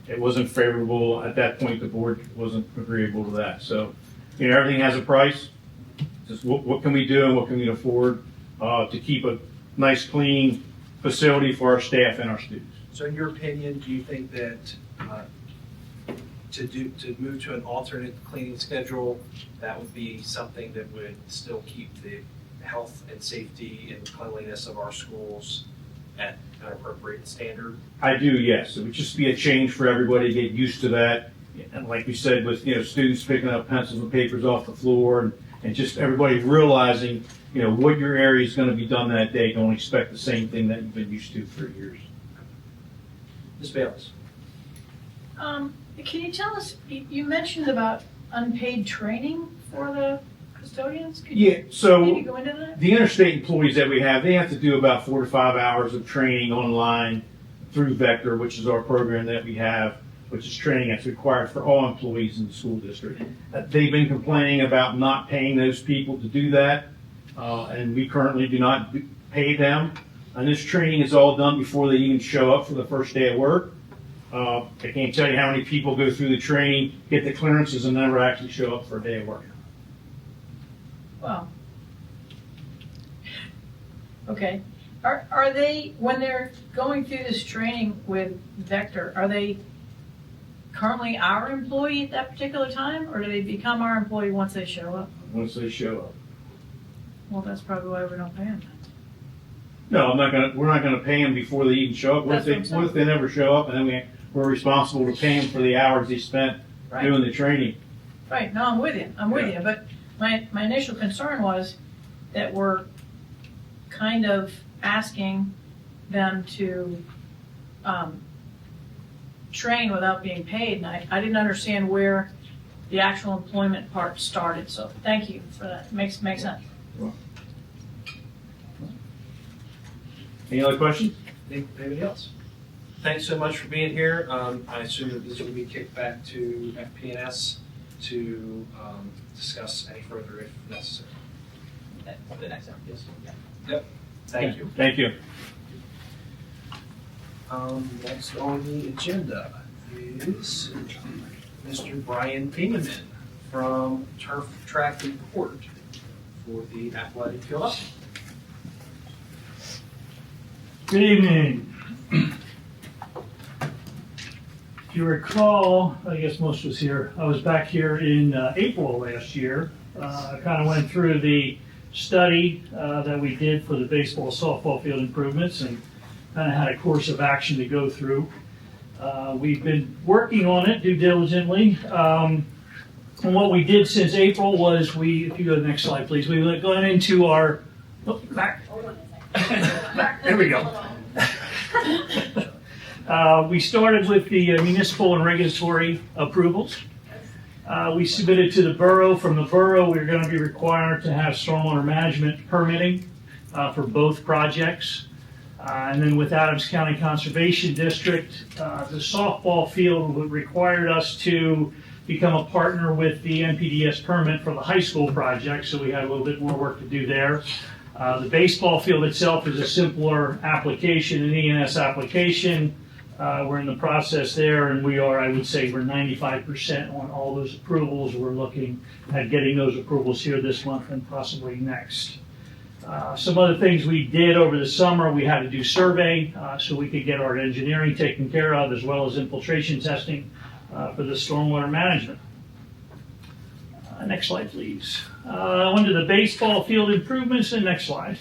It wasn't favorable. At that point, the board wasn't agreeable to that. So, everything has a price. Just what can we do and what can we afford to keep a nice, clean facility for our staff and our students. So in your opinion, do you think that to move to an alternate cleaning schedule, that would be something that would still keep the health and safety and cleanliness of our schools at an appropriate standard? I do, yes. It would just be a change for everybody to get used to that. And like we said, with students picking up pencils and papers off the floor, and just everybody realizing what your area is going to be done that day. Don't expect the same thing that you've been used to for years. Ms. Bayless? Can you tell us, you mentioned about unpaid training for the custodians? Could you maybe go into that? The interstate employees that we have, they have to do about 4 to 5 hours of training online through Vector, which is our program that we have, which is training that's required for all employees in the school district. They've been complaining about not paying those people to do that, and we currently do not pay them. And this training is all done before they even show up for the first day of work. I can't tell you how many people go through the training, get the clearances, and never actually show up for a day of work. Wow. Okay. Are they, when they're going through this training with Vector, are they currently our employee at that particular time, or do they become our employee once they show up? Once they show up. Well, that's probably why we don't pay them. No, we're not gonna pay them before they even show up. What if they never show up, and then we're responsible to pay them for the hours they spent doing the training? Right, no, I'm with you, but my initial concern was that we're kind of asking them to train without being paid, and I didn't understand where the actual employment part started, so thank you for that, makes sense. Any other questions? Anybody else? Thanks so much for being here. I assume that this will be kicked back to FP&S to discuss any further if necessary. The next time, yes. Yep. Thank you. Thank you. Next on the agenda is Mr. Brian Pingaman from Turf Track Report for the athletic field up. Good evening. If you recall, I guess most was here, I was back here in April last year. I kind of went through the study that we did for the baseball, softball field improvements and kind of had a course of action to go through. We've been working on it due diligently. And what we did since April was if you go to the next slide, please, we went into our, back. There we go. We started with the municipal and regulatory approvals. We submitted to the borough. From the borough, we're going to be required to have stormwater management permitting for both projects. And then with Adams County Conservation District, the softball field required us to become a partner with the NPDS permit for the high school project, so we had a little bit more work to do there. The baseball field itself is a simpler application, an ENS application. We're in the process there, and I would say we're 95% on all those approvals. We're looking at getting those approvals here this month and possibly next. Some other things we did over the summer, we had to do survey so we could get our engineering taken care of, as well as infiltration testing for the stormwater management. Next slide, please. Under the baseball field improvements, and next slide.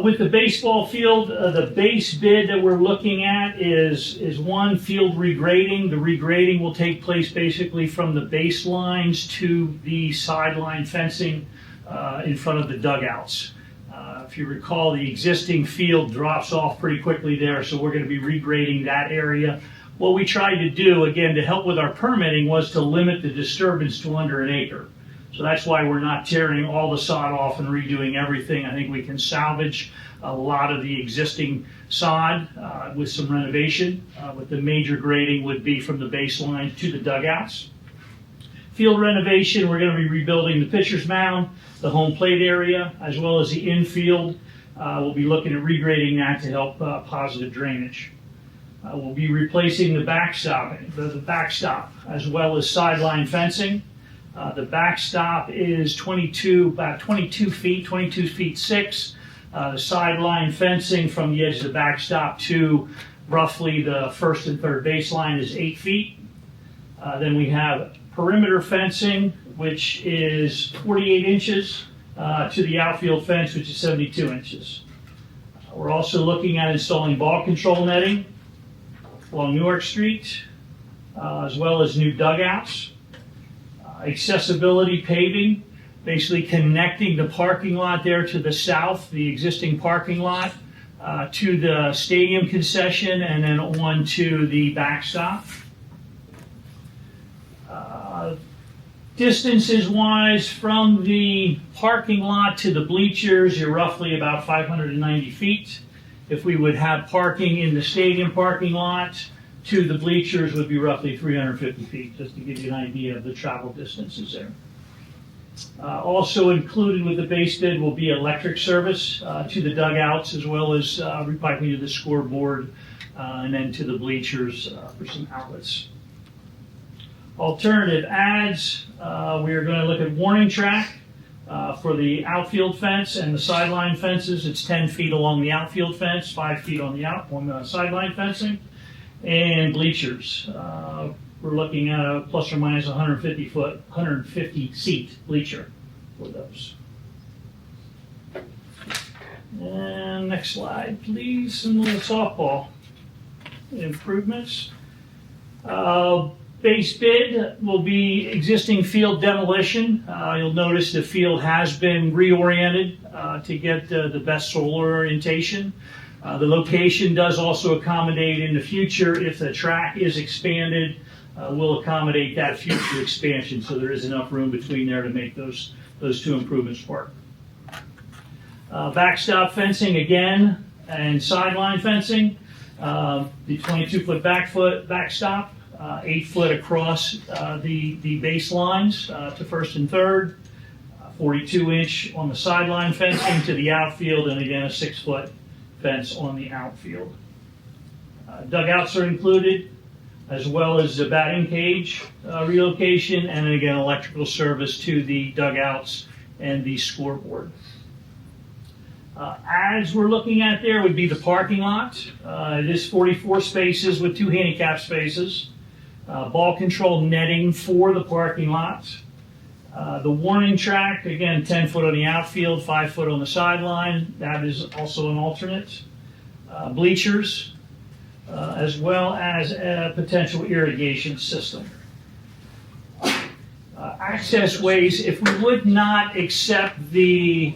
With the baseball field, the base bid that we're looking at is one, field regrading. The regrading will take place basically from the baselines to the sideline fencing in front of the dugouts. If you recall, the existing field drops off pretty quickly there, so we're going to be regrading that area. What we tried to do, again, to help with our permitting, was to limit the disturbance to under an acre. So that's why we're not tearing all the sod off and redoing everything. I think we can salvage a lot of the existing sod with some renovation, but the major grading would be from the baseline to the dugouts. Field renovation, we're going to be rebuilding the pitcher's mound, the home plate area, as well as the infield. We'll be looking at regrading that to help positive drainage. We'll be replacing the backstop, as well as sideline fencing. The backstop is about 22 feet 6. The sideline fencing from the edge of the backstop to roughly the first and third baseline is 8 feet. Then we have perimeter fencing, which is 48 inches, to the outfield fence, which is 72 inches. We're also looking at installing ball control netting along Newark Street, as well as new dugouts. Accessibility paving, basically connecting the parking lot there to the south, the existing parking lot, to the stadium concession, and then on to the backstop. Distances wise, from the parking lot to the bleachers, you're roughly about 590 feet. If we would have parking in the stadium parking lot to the bleachers, would be roughly 350 feet, just to give you an idea of the travel distances there. Also included with the base bid will be electric service to the dugouts, as well as repiping to the scoreboard, and then to the bleachers for some outlets. Alternative adds, we are going to look at warning track for the outfield fence and the sideline fences. It's 10 feet along the outfield fence, 5 feet on the sideline fencing, and bleachers. We're looking at a plus or minus 150 seat bleacher for those. And next slide, please. Some little softball improvements. Base bid will be existing field demolition. You'll notice the field has been reoriented to get the best solar orientation. The location does also accommodate in the future, if the track is expanded, will accommodate that future expansion, so there is enough room between there to make those two improvements work. Backstop fencing again, and sideline fencing. The 22-foot backstop. 8 foot across the baselines to first and third, 42-inch on the sideline fencing to the outfield, and again a 6-foot fence on the outfield. Dugouts are included, as well as the batting cage relocation, and then again electrical service to the dugouts and the scoreboard. Adds we're looking at there would be the parking lot. It is 44 spaces with 2 handicap spaces. Ball control netting for the parking lot. The warning track, again, 10 foot on the outfield, 5 foot on the sideline. That is also an alternate. Bleachers, as well as a potential irrigation system. Access ways, if we would not accept the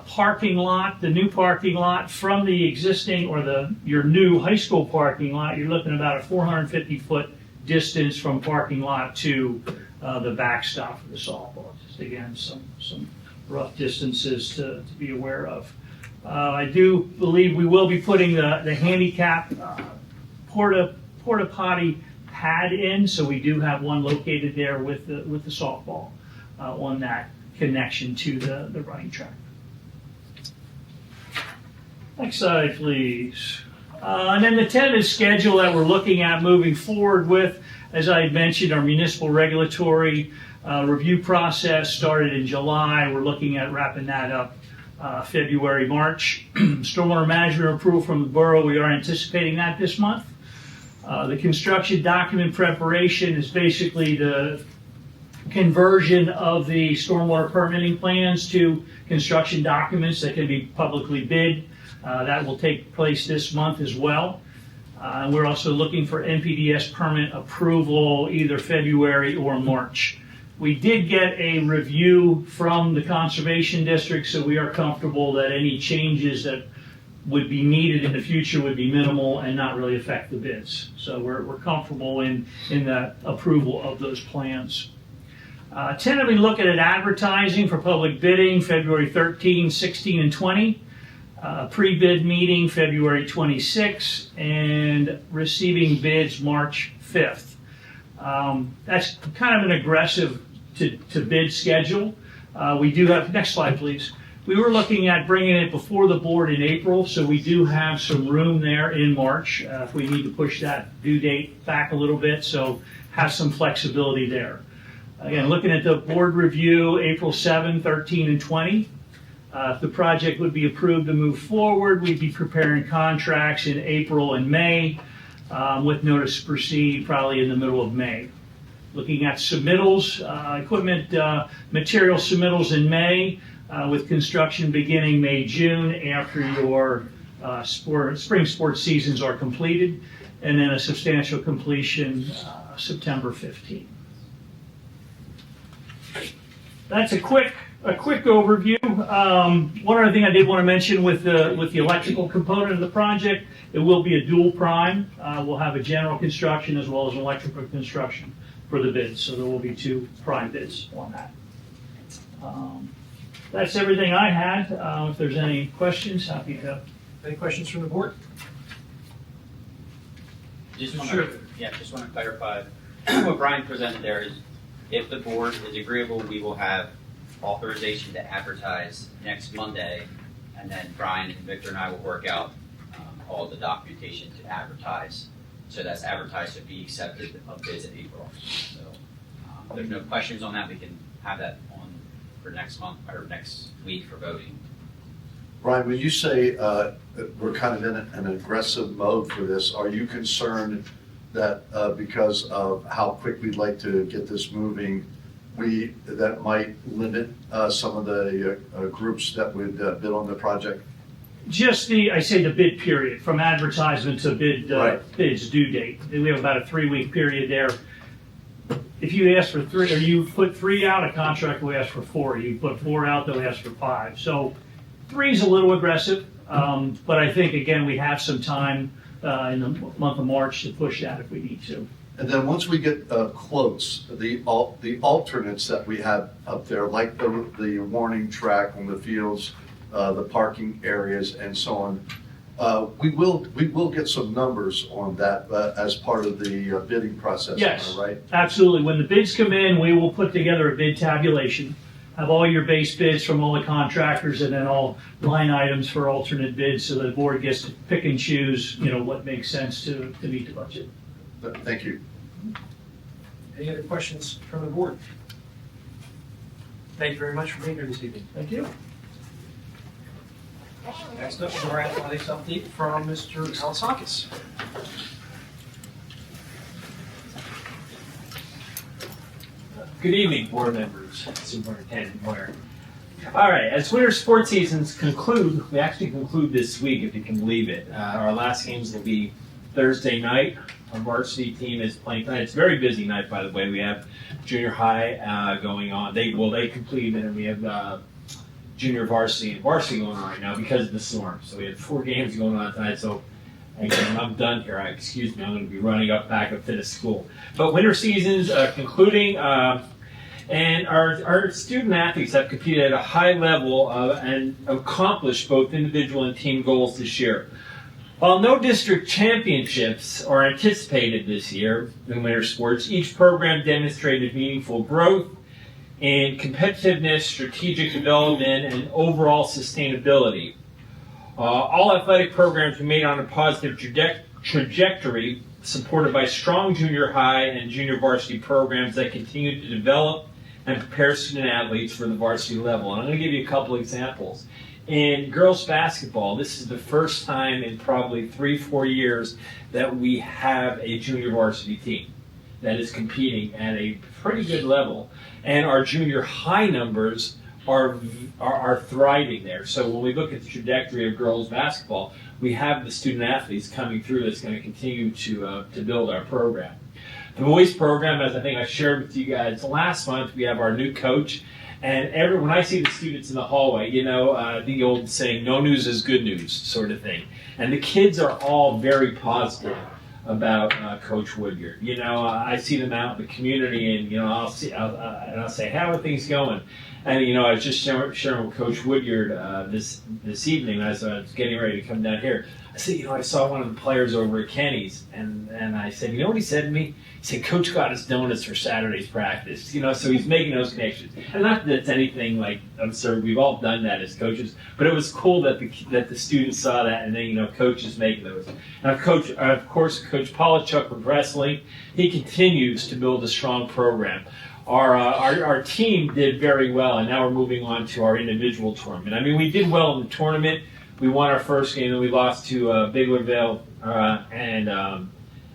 parking lot, the new parking lot from the existing or your new high school parking lot, you're looking at about a 450-foot distance from parking lot to the backstop for the softball. Just again, some rough distances to be aware of. I do believe we will be putting the handicap porta potty pad in, so we do have one located there with the softball on that connection to the running track. Next slide, please. And then the tentative schedule that we're looking at moving forward with, as I had mentioned, our municipal regulatory review process started in July. We're looking at wrapping that up February, March. Stormwater management approval from the borough, we are anticipating that this month. The construction document preparation is basically the conversion of the stormwater permitting plans to construction documents that can be publicly bid. That will take place this month as well. We're also looking for NPDES permit approval either February or March We did get a review from the Conservation District, so we are comfortable that any changes that would be needed in the future would be minimal and not really affect the bids. So we're comfortable in the approval of those plans. Tentatively looking at advertising for public bidding, February 13, 16, and 20. Pre-bid meeting, February 26, and receiving bids March 5th. That's kind of an aggressive to bid schedule. We do have, next slide please. We were looking at bringing it before the board in April, so we do have some room there in March if we need to push that due date back a little bit, so have some flexibility there. Again, looking at the board review, April 7, 13, and 20. If the project would be approved to move forward, we'd be preparing contracts in April and May, with notice to proceed probably in the middle of May. Looking at submittals, equipment material submittals in May, with construction beginning May, June after your spring sports seasons are completed, and then a substantial completion September 15. That's a quick overview. One other thing I did want to mention with the electrical component of the project, it will be a dual prime. We'll have a general construction as well as an electrical construction for the bids, so there will be 2 prime bids on that. That's everything I had. If there's any questions, happy to. Any questions from the board? Just want Sure. just want to clarify what Brian presented there is if the board is agreeable, we will have authorization to advertise next Monday, and then Brian and Victor and I will work out all the documentation to advertise. So that's advertised to be accepted of bids in April. So if there's no questions on that, we can have that on for next month or next week for voting. Brian, when you say we're kind of in an aggressive mode for this, are you concerned that because of how quick we'd like to get this moving, that might limit some of the groups that would bid on the project? Just the bid period, from advertisement to bid, Right. bids due date. We have about a 3-week period there. If you ask for 3, or you put 3 out, a contract will ask for 4. You put 4 out, they'll ask for 5. So 3 is a little aggressive, but I think, again, we have some time in the month of March to push that if we need to. And then once we get quotes, the alternates that we have up there, like the warning track on the fields, the parking areas, and so on, we will get some numbers on that as part of the bidding process. Yes, right? Absolutely. When the bids come in, we will put together a bid tabulation, have all your base bids from all the contractors, and then all line items for alternate bids, so the board gets to pick and choose, what makes sense to meet the budget. Thank you. Any other questions from the board? Thank you very much for being here this evening. Thank you. Next up is our athletics update from Mr. Alasakis. Good evening, board members, Superintendent Moyer. All right, as winter sports seasons conclude, we actually conclude this week, if you can believe it. Our last games will be Thursday night. Our varsity team is playing tonight. It's a very busy night, by the way. We have junior high going on. They completed, and we have junior varsity and varsity going on right now because of the storm. So we had 4 games going on tonight. So again, I'm done here. Excuse me. I'm going to be running back up to the school. But winter season's concluding, and our student athletes have competed at a high level and accomplished both individual and team goals this year. While no district championships are anticipated this year in winter sports, each program demonstrated meaningful growth in competitiveness, strategic development, and overall sustainability. All athletic programs remain on a positive trajectory, supported by strong junior high and junior varsity programs that continue to develop and prepare student athletes for the varsity level. And I'm going to give you a couple examples. In girls basketball, this is the first time in probably 3-4 years that we have a junior varsity team that is competing at a pretty good level. And our junior high numbers are thriving there. So when we look at the trajectory of girls basketball, we have the student athletes coming through that's going to continue to build our program. The boys program, as I think I shared with you guys last month, we have our new coach. And when I see the students in the hallway, the old saying, no news is good news sort of thing. And the kids are all very positive about Coach Woodyard. I see them out in the community, and I'll say, how are things going? And I was just sharing with Coach Woodyard this evening as I was getting ready to come down here. I said, I saw one of the players over at Kenny's, and I said, you know what he said to me? He said, Coach got us donuts for Saturday's practice. So he's making those connections. And not that it's anything like absurd. We've all done that as coaches, but it was cool that the students saw that, and then Coach is making those. And of course, Coach Polachuk with wrestling, he continues to build a strong program. Our team did very well, and now we're moving on to our individual tournament. I mean, we did well in the tournament. We won our first game, and we lost to Biglerville,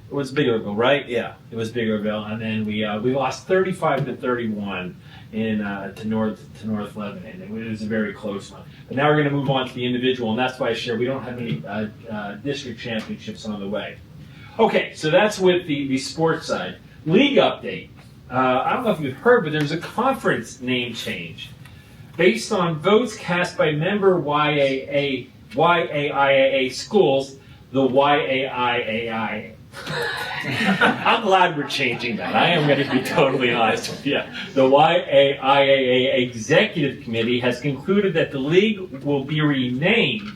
it was Biglerville, right? Yeah, it was Biglerville, and then we lost 35-31 to North Lebanon. It was a very close one. But now we're going to move on to the individual, and that's why I share we don't have any district championships on the way. Okay, so that's with the sports side. League update. I don't know if you've heard, but there's a conference name change. Based on votes cast by member YAIAA schools, the YAIAI. I'm glad we're changing that. I am going to be totally honest with you. The YAIAA Executive Committee has concluded that the league will be renamed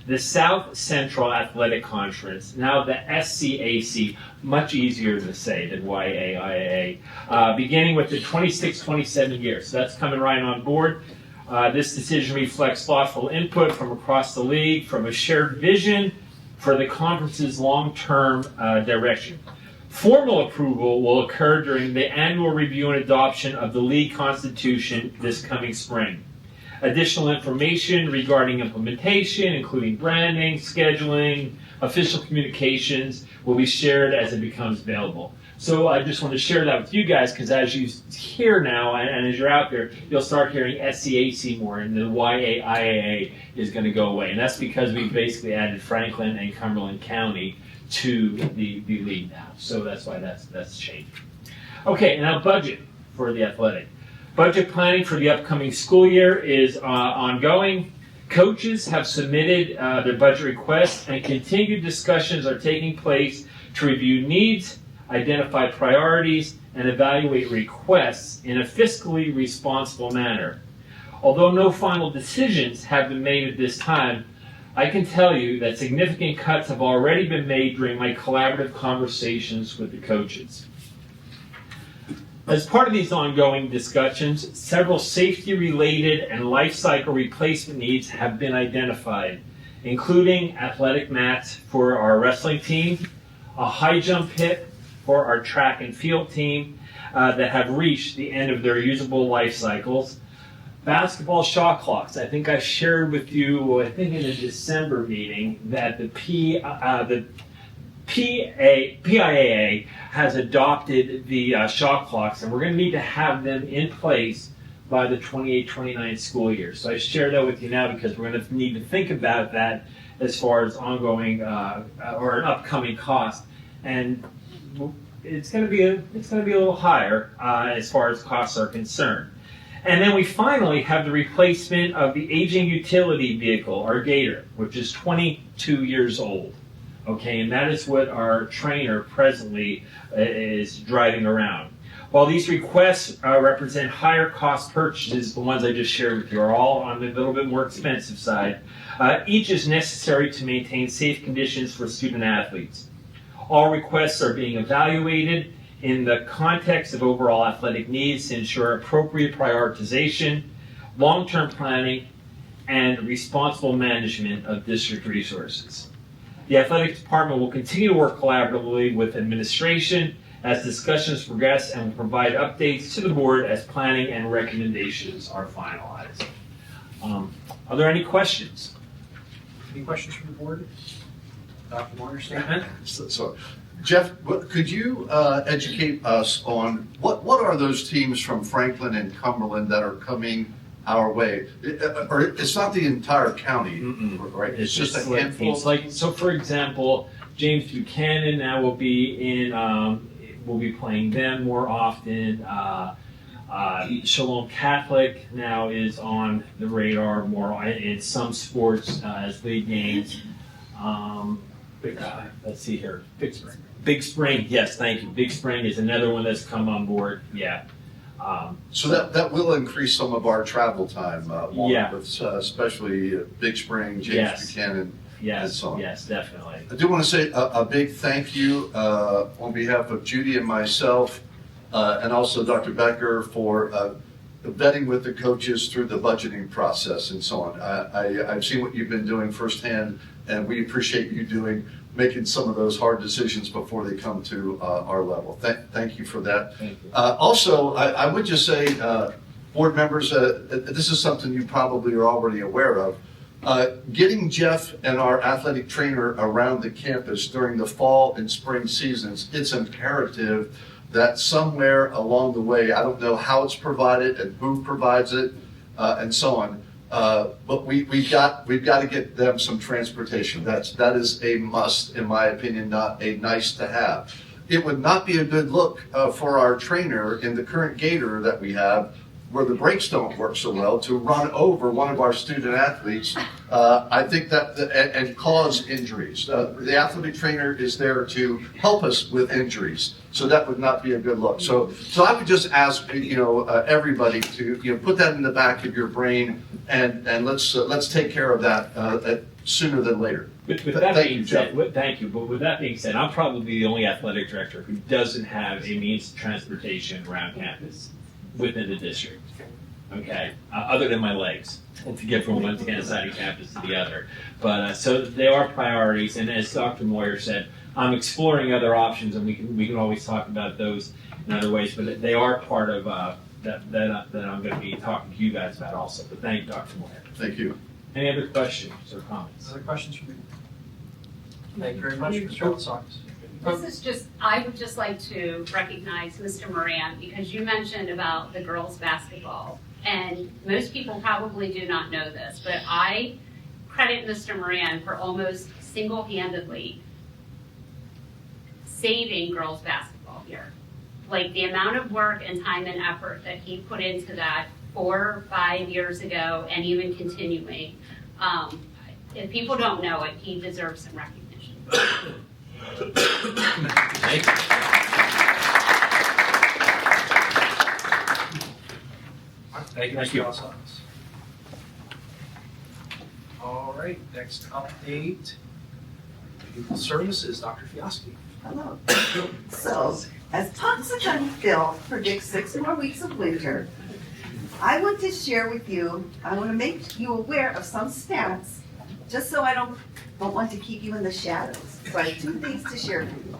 the South Central Athletic Conference, now the SCAC, much easier to say than YAIAA, beginning with the 26-27 year. So that's coming right on board. This decision reflects thoughtful input from across the league, from a shared vision for the conference's long-term direction. Formal approval will occur during the annual review and adoption of the league constitution this coming spring. Additional information regarding implementation, including branding, scheduling, official communications, will be shared as it becomes available. So I just want to share that with you guys, because as you hear now and as you're out there, you'll start hearing SCAC more, and the YAIAA is going to go away. And that's because we basically added Franklin and Cumberland County to the league now. So that's why that's changed. Okay, now budget for the athletic. Budget planning for the upcoming school year is ongoing. Coaches have submitted their budget requests, and continued discussions are taking place to review needs, identify priorities, and evaluate requests in a fiscally responsible manner. Although no final decisions have been made at this time, I can tell you that significant cuts have already been made during my collaborative conversations with the coaches. As part of these ongoing discussions, several safety-related and life cycle replacement needs have been identified, including athletic mats for our wrestling team, a high jump pit for our track and field team that have reached the end of their usable life cycles, basketball shot clocks. I think I shared with you, I think in a December meeting, that the PIAA has adopted the shot clocks, and we're going to need to have them in place by the 28-29 school year. So I share that with you now because we're going to need to think about that as far as ongoing or an upcoming cost, and it's going to be a little higher as far as costs are concerned. And then we finally have the replacement of the aging utility vehicle, our Gator, which is 22 years old. Okay, and that is what our trainer presently is driving around. While these requests represent higher cost purchases, the ones I just shared with you are all on the little bit more expensive side, each is necessary to maintain safe conditions for student athletes. All requests are being evaluated in the context of overall athletic needs to ensure appropriate prioritization, long-term planning, and responsible management of district resources. The athletics department will continue to work collaboratively with administration as discussions progress and will provide updates to the board as planning and recommendations are finalized. Are there any questions? Any questions from the board? Dr. Moore, statement? So, Jeff, could you educate us on what are those teams from Franklin and Cumberland that are coming our way? Or it's not the entire county, right? It's just a handful. It's like, so for example, James Buchanan now will be in we'll be playing them more often. Shalom Catholic now is on the radar more in some sports as league games. Let's see here. Big Spring, yes, thank you. Big Spring is another one that's come on board. Yeah. So that will increase some of our travel time, Yeah. with, especially Big Spring, James Yes. Buchanan, and Yes, so on. yes, definitely. I do want to say a big thank you on behalf of Judy and myself, and also Dr. Becker for vetting with the coaches through the budgeting process and so on. I've seen what you've been doing firsthand, and we appreciate you making some of those hard decisions before they come to our level. Thank you for that. Thank you. Also, I would just say, board members, this is something you probably are already aware of. Getting Jeff and our athletic trainer around the campus during the fall and spring seasons, it's imperative that somewhere along the way, I don't know how it's provided and who provides it, and so on, but we've got to get them some transportation. That is a must, in my opinion, not a nice to have. It would not be a good look for our trainer in the current Gator that we have, where the brakes don't work so well, to run over one of our student athletes, I think that, and cause injuries. The athletic trainer is there to help us with injuries, so that would not be a good look. So I would just ask, everybody to, put that in the back of your brain, and let's take care of that sooner than later. With that being said, thank you. But with that being said, I'm probably the only athletic director who doesn't have a means of transportation around campus within the district. Okay, other than my legs, to get from one side of campus to the other. But so they are priorities, and as Dr. Moyer said, I'm exploring other options, and we can always talk about those in other ways. But they are part of that I'm going to be talking to you guys about also. But thank you, Dr. Moyer. Thank you. Any other questions or comments? Other questions from you? Thank you very much, Mr. Olsakis. This is just, I would just like to recognize Mr. Moran, because you mentioned about the girls' basketball. And most people probably do not know this, but I credit Mr. Moran for almost single-handedly saving girls' basketball here. Like the amount of work and time and effort that he put into that 4 or 5 years ago and even continuing. If people don't know it, he deserves some recognition. Thank you. Thank you, Mr. Olsakis. All right, next update, Pupil Services, Dr. Fiaschi. Hello. So, as Toxicon Phil predicts 6 more weeks of winter, I want to share with you, I want to make you aware of some stats, just so I don't want to keep you in the shadows. So I have 2 things to share with you.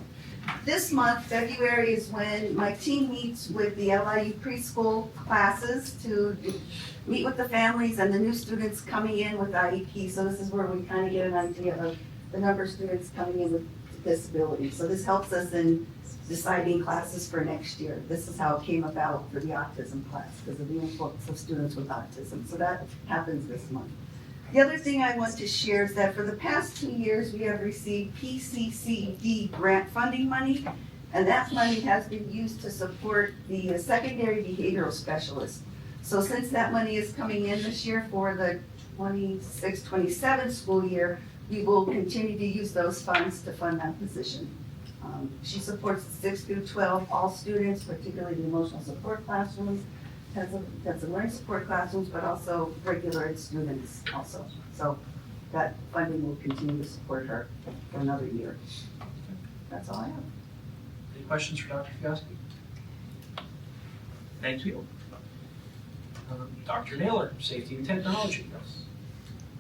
This month, February, is when my team meets with the LIU preschool classes to meet with the families and the new students coming in with IEP. So this is where we kind of get an idea of the number of students coming in with disabilities. So this helps us in deciding classes for next year. This is how it came about for the autism class, because of the influx of students with autism. So that happens this month. The other thing I want to share is that for the past 2 years, we have received PCCD grant funding money, and that money has been used to support the secondary behavioral specialists. So since that money is coming in this year for the 26-27 school year, we will continue to use those funds to fund that position. She supports 6 through 12, all students, particularly the emotional support classrooms, has some learning support classrooms, but also regular ed students also. So that funding will continue to support her for another year. That's all I have. Any questions for Dr. Fiaschi? Thank you. Dr. Naylor, Safety and Technology.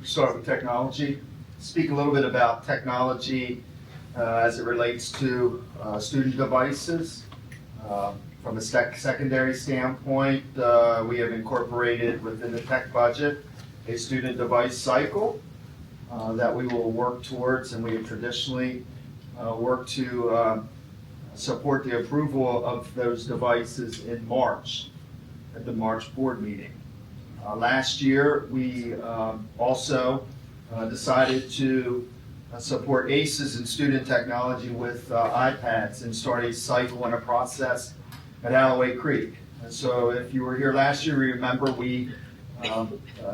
We start with technology. Speak a little bit about technology as it relates to student devices. From a secondary standpoint, we have incorporated within the tech budget a student device cycle that we will work towards, and we have traditionally worked to support the approval of those devices in March, at the March board meeting. Last year, we also decided to support ACEs and student technology with iPads and start a cycle and a process at Alloway Creek. And so if you were here last year, remember we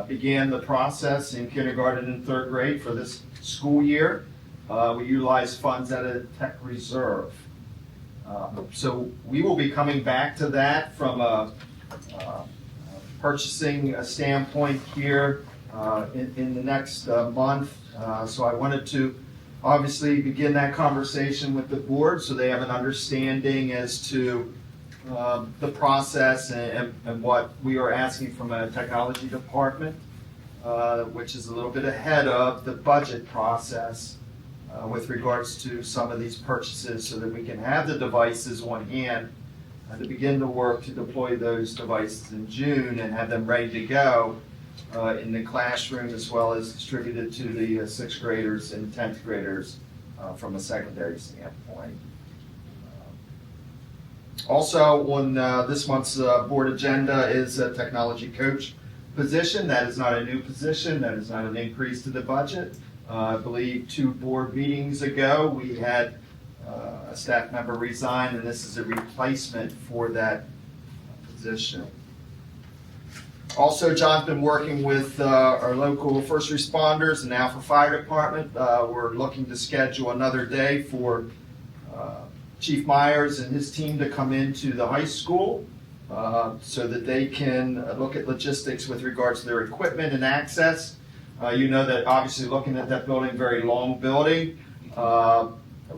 began the process in kindergarten and third grade for this school year. We utilized funds out of tech reserve. So we will be coming back to that from a purchasing standpoint here in the next month. So I wanted to obviously begin that conversation with the board so they have an understanding as to the process and what we are asking from a technology department, which is a little bit ahead of the budget process with regards to some of these purchases so that we can have the devices on hand to begin the work to deploy those devices in June and have them ready to go in the classroom as well as distributed to the 6th graders and 10th graders from a secondary standpoint. Also on this month's board agenda is a technology coach position. That is not a new position. That is not an increase to the budget. I believe 2 board meetings ago we had a staff member resign, and this is a replacement for that position. Also, John's been working with our local first responders and Alpha Fire Department. We're looking to schedule another day for Chief Myers and his team to come into the high school so that they can look at logistics with regards to their equipment and access. You know that obviously looking at that building, very long building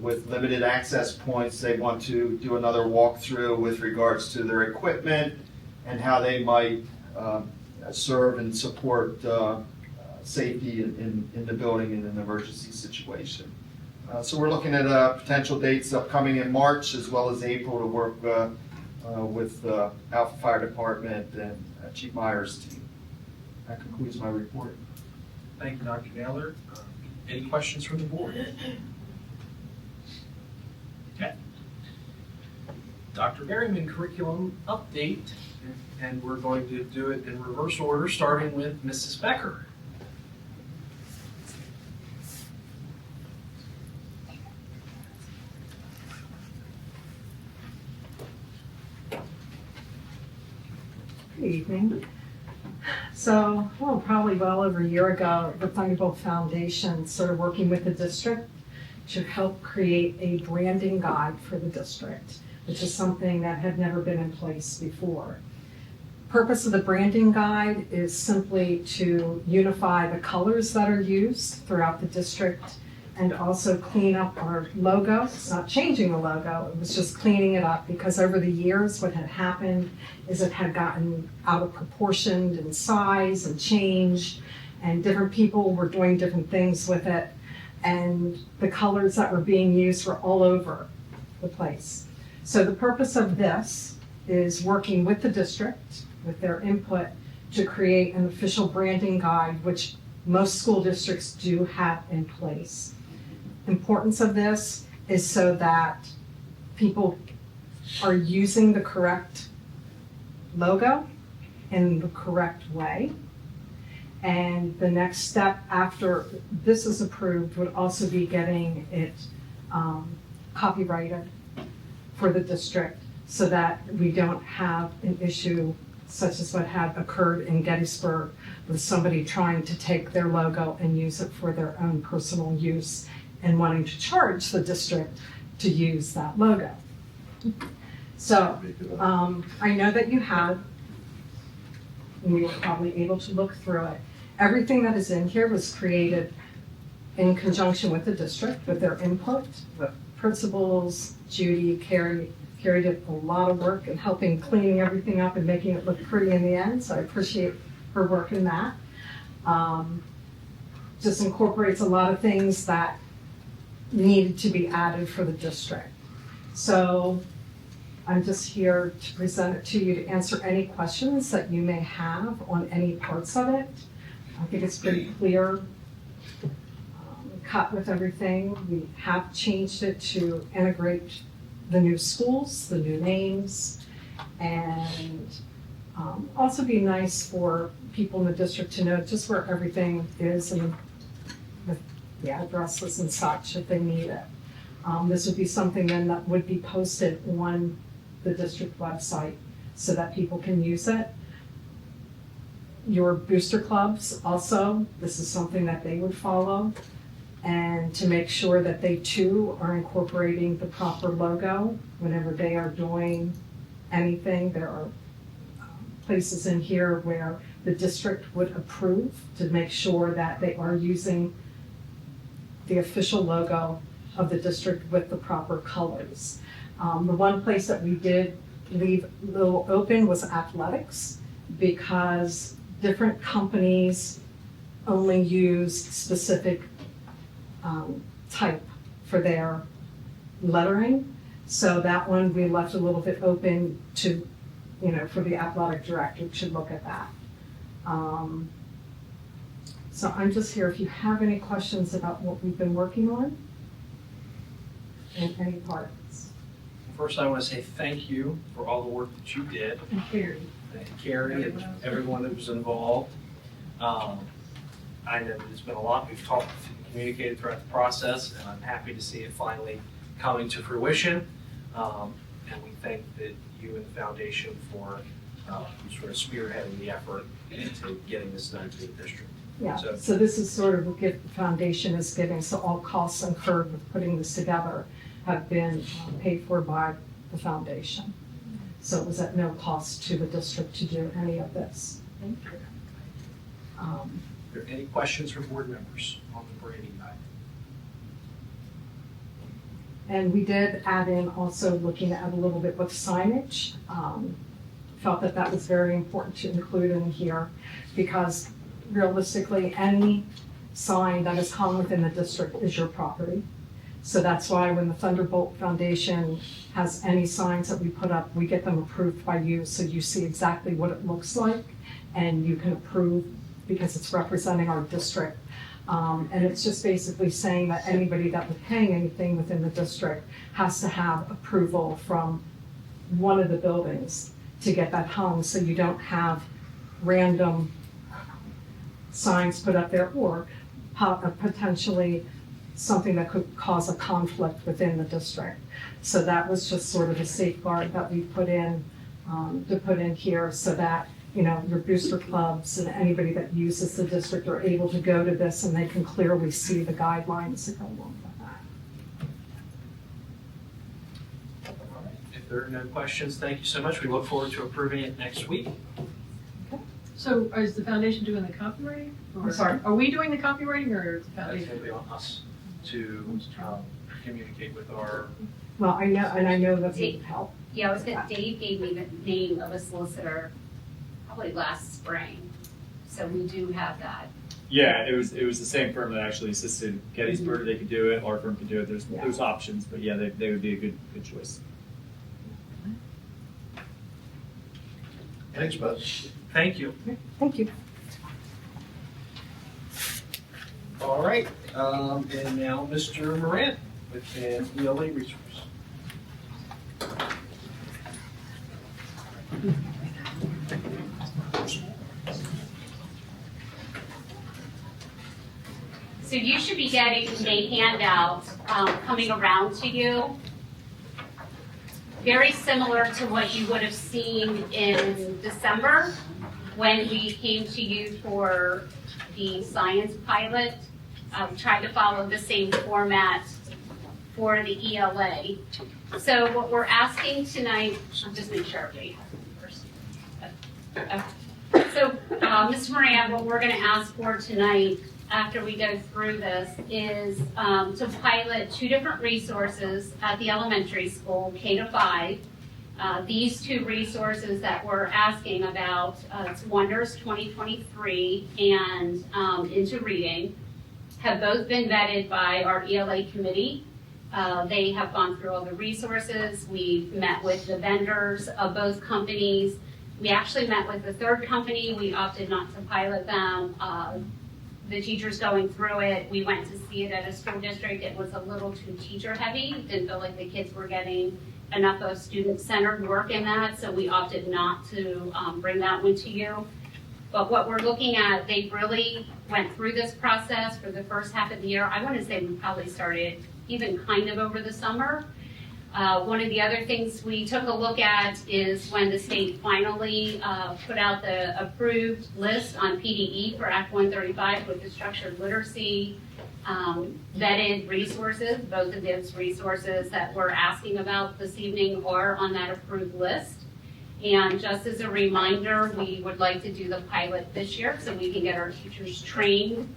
with limited access points, they want to do another walkthrough with regards to their equipment and how they might serve and support safety in the building in an emergency situation. So we're looking at potential dates upcoming in March as well as April to work with Alpha Fire Department and Chief Myers' team. That concludes my report. Thank you, Dr. Naylor. Any questions from the board? Okay. Dr. Berryman, curriculum update, and we're going to do it in reverse order, starting with Mrs. Becker. Good evening. So, probably well over a year ago, the Thunderbolt Foundation started working with the district to help create a branding guide for the district, which is something that had never been in place before. Purpose of the branding guide is simply to unify the colors that are used throughout the district and also clean up our logo. It's not changing the logo, it was just cleaning it up because over the years what had happened is it had gotten out of proportion in size and changed, and different people were doing different things with it, and the colors that were being used were all over the place. So the purpose of this is working with the district, with their input, to create an official branding guide, which most school districts do have in place. Importance of this is so that people are using the correct logo in the correct way. And the next step after this is approved would also be getting it copyrighted for the district so that we don't have an issue such as what had occurred in Gettysburg with somebody trying to take their logo and use it for their own personal use and wanting to charge the district to use that logo. So I know that you have, and you were probably able to look through it. Everything that is in here was created in conjunction with the district, with their input. The principals, Judy, Carrie did a lot of work in helping cleaning everything up and making it look pretty in the end, so I appreciate her work in that. Just incorporates a lot of things that needed to be added for the district. So I'm just here to present it to you to answer any questions that you may have on any parts of it. I think it's pretty clear, cut with everything. We have changed it to integrate the new schools, the new names, and also be nice for people in the district to know just where everything is and the the addresses and such if they need it. This would be something then that would be posted on the district website so that people can use it. Your booster clubs also, this is something that they would follow. And to make sure that they too are incorporating the proper logo whenever they are doing anything. There are places in here where the district would approve to make sure that they are using the official logo of the district with the proper colors. The one place that we did leave a little open was athletics, because different companies only use specific type for their lettering. So that one we left a little bit open to, for the athletic director to look at that. So I'm just here if you have any questions about what we've been working on in any parts. First, I want to say thank you for all the work that you did. And Carrie. And Carrie and everyone that was involved. I know that it's been a lot. We've talked and communicated throughout the process, and I'm happy to see it finally coming to fruition. And we thank that you and the foundation for sort of spearheading the effort into getting this done to the district. Yeah, so this is sort of a gift the foundation is giving, so all costs incurred with putting this together have been paid for by the foundation. So it was at no cost to the district to do any of this. Thank you. Are there any questions from board members on the branding item? And we did add in also looking at a little bit with signage. Felt that that was very important to include in here, because realistically, any sign that is common within the district is your property. So that's why when the Thunderbolt Foundation has any signs that we put up, we get them approved by you, so you see exactly what it looks like, and you can approve because it's representing our district. And it's just basically saying that anybody that would hang anything within the district has to have approval from one of the buildings to get that hung, so you don't have random signs put up there, or potentially something that could cause a conflict within the district. So that was just sort of a safeguard that we put in, to put in here, so that, your booster clubs and anybody that uses the district are able to go to this and they can clearly see the guidelines that go along with that. If there are no questions, thank you so much. We look forward to approving it next week. So is the foundation doing the copywriting? I'm sorry? Are we doing the copywriting, or is the That's foundation? going to be on us to communicate with our. Well, I know that would help. Yeah, Dave gave me the name of a solicitor probably last spring, so we do have that. Yeah, it was the same firm that actually assisted Gettysburg. They could do it. Our firm could do it. There's options, but yeah, they would be a good choice. Thanks, bud. Thank you. Thank you. All right, and now Mr. Moran with an ELA resource. So you should be getting a handout coming around to you. Very similar to what you would have seen in December when we came to you for the science pilot. We tried to follow the same format for the ELA. So what we're asking tonight, I'll just make sure everybody has it first. So, Mr. Moran, what we're going to ask for tonight after we go through this is to pilot two different resources at the elementary school, K to 5. These two resources that we're asking about, it's Wonders 2023 and Into Reading, have both been vetted by our ELA committee. They have gone through all the resources. We've met with the vendors of both companies. We actually met with the third company. We opted not to pilot them. The teachers going through it, we went to see it at a school district. It was a little too teacher heavy. Didn't feel like the kids were getting enough of student-centered work in that, so we opted not to bring that one to you. But what we're looking at, they really went through this process for the first half of the year. I want to say we probably started even kind of over the summer. One of the other things we took a look at is when the state finally put out the approved list on PDE for Act 135 with the structured literacy vetted resources. Both of those resources that we're asking about this evening are on that approved list. And just as a reminder, we would like to do the pilot this year so we can get our teachers trained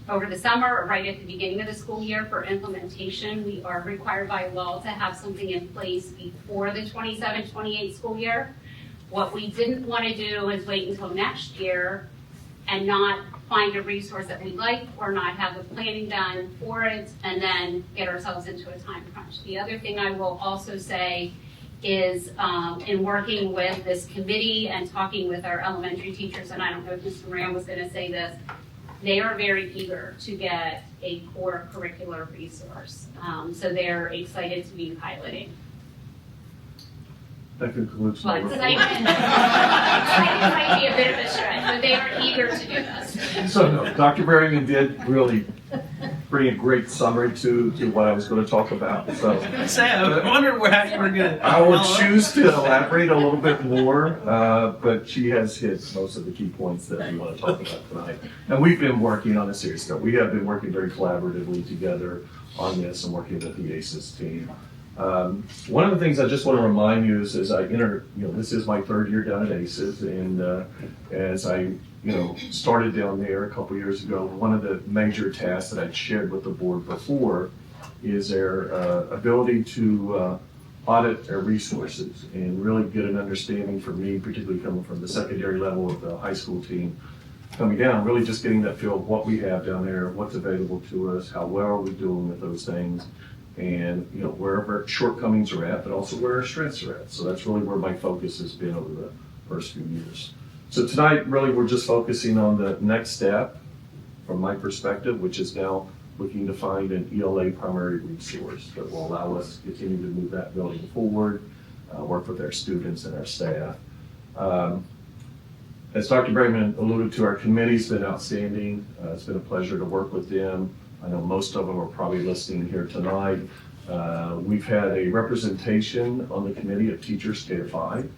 over the summer or right at the beginning of the school year for implementation. We are required by law to have something in place before the 27-28 school year. What we didn't want to do is wait until next year and not find a resource that we like or not have the planning done for it and then get ourselves into a time crunch. The other thing I will also say is in working with this committee and talking with our elementary teachers, and I don't know if Mr. Moran was going to say this, they are very eager to get a core curricular resource. So they're excited to be piloting. That concludes my But report. excitement might be a bit of a stretch, but they are eager to do this. So no, Dr. Berryman did really bring a great summary to what I was going to talk about. So I was gonna say, I was wondering where you were gonna. I will choose to elaborate a little bit more, but she has hit most of the key points that we want to talk about tonight. And we've been working on a serious note. We have been working very collaboratively together on this and working with the ACES team. One of the things I just want to remind you is as I enter, this is my third year down at ACES, and as I started down there a couple years ago, one of the major tasks that I'd shared with the board before is their ability to audit their resources and really get an understanding for me, particularly coming from the secondary level of the high school team, coming down, really just getting that feel of what we have down there, what's available to us, how well are we doing with those things, and where our shortcomings are at, but also where our strengths are at. So that's really where my focus has been over the first few years. So tonight, really, we're just focusing on the next step from my perspective, which is now looking to find an ELA primary resource that will allow us to continue to move that building forward, work with our students and our staff. As Dr. Berryman alluded to, our committee's been outstanding. It's been a pleasure to work with them. I know most of them are probably listening here tonight. We've had a representation on the committee of teachers K to 5.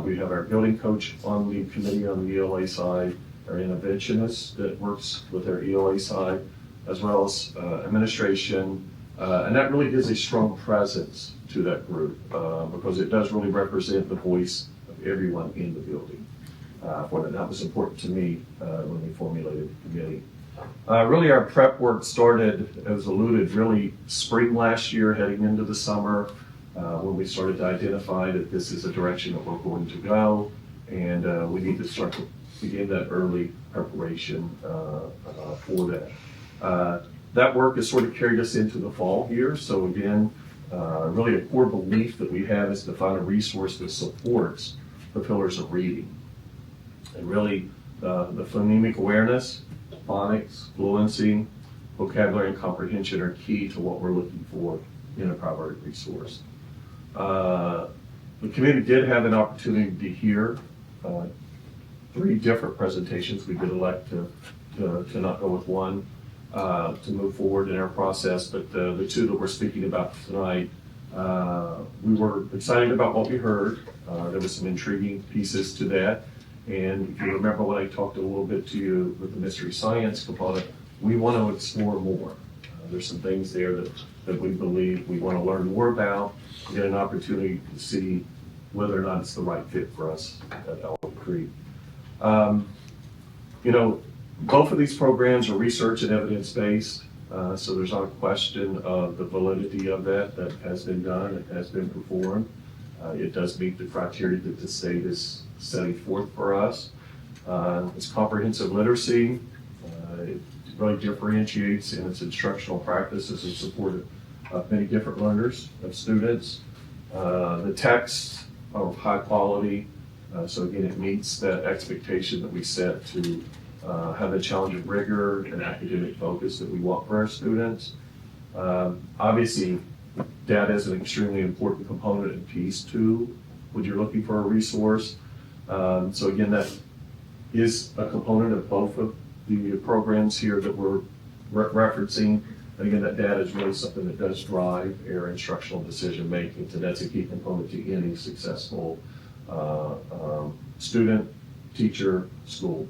We have our building coach on the committee on the ELA side, our interventionist that works with our ELA side, as well as administration. And that really gives a strong presence to that group because it does really represent the voice of everyone in the building. That was important to me when we formulated the committee. Really, our prep work started, as alluded, really spring last year, heading into the summer, when we started to identify that this is a direction that we're going to go, and we need to start to begin that early preparation for that. That work has sort of carried us into the fall here, so again, really a core belief that we have is to find a resource that supports the pillars of reading. And really, the phonemic awareness, phonics, fluency, vocabulary, and comprehension are key to what we're looking for in a primary resource. The committee did have an opportunity to hear 3 different presentations. We did elect to not go with one to move forward in our process, but the 2 that we're speaking about tonight, we were excited about what we heard. There was some intriguing pieces to that. And if you remember when I talked a little bit to you with the mystery science component, we want to explore more. There's some things there that we believe we want to learn more about, get an opportunity to see whether or not it's the right fit for us at Elwood Creek. Both of these programs are research and evidence-based, so there's not a question of the validity of that has been done, it has been performed. It does meet the criteria that the state is setting forth for us. It's comprehensive literacy. It really differentiates in its instructional practices in support of many different learners, of students. The texts are of high quality, so again, it meets that expectation that we set to have the challenge of rigor and academic focus that we want for our students. Obviously, data is an extremely important component and piece too when you're looking for a resource. So again, that is a component of both of the programs here that we're referencing. And again, that data is really something that does drive our instructional decision making. So that's a key component to any successful student, teacher, school.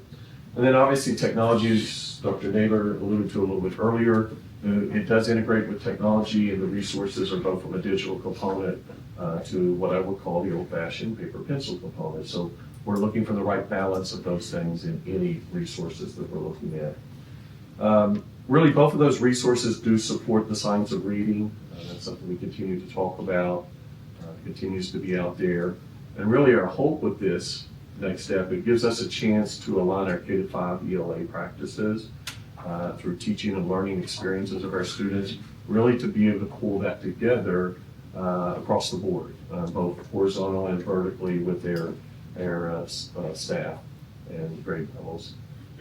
And then obviously technology, as Dr. Naylor alluded to a little bit earlier, it does integrate with technology, and the resources are both from a digital component to what I would call the old-fashioned paper pencil component. So we're looking for the right balance of those things in any resources that we're looking at. Really, both of those resources do support the science of reading. That's something we continue to talk about, continues to be out there. And really our hope with this next step, it gives us a chance to align our K-5 ELA practices through teaching and learning experiences of our students, really to be able to pull that together across the board, both horizontal and vertically with their staff and grade levels.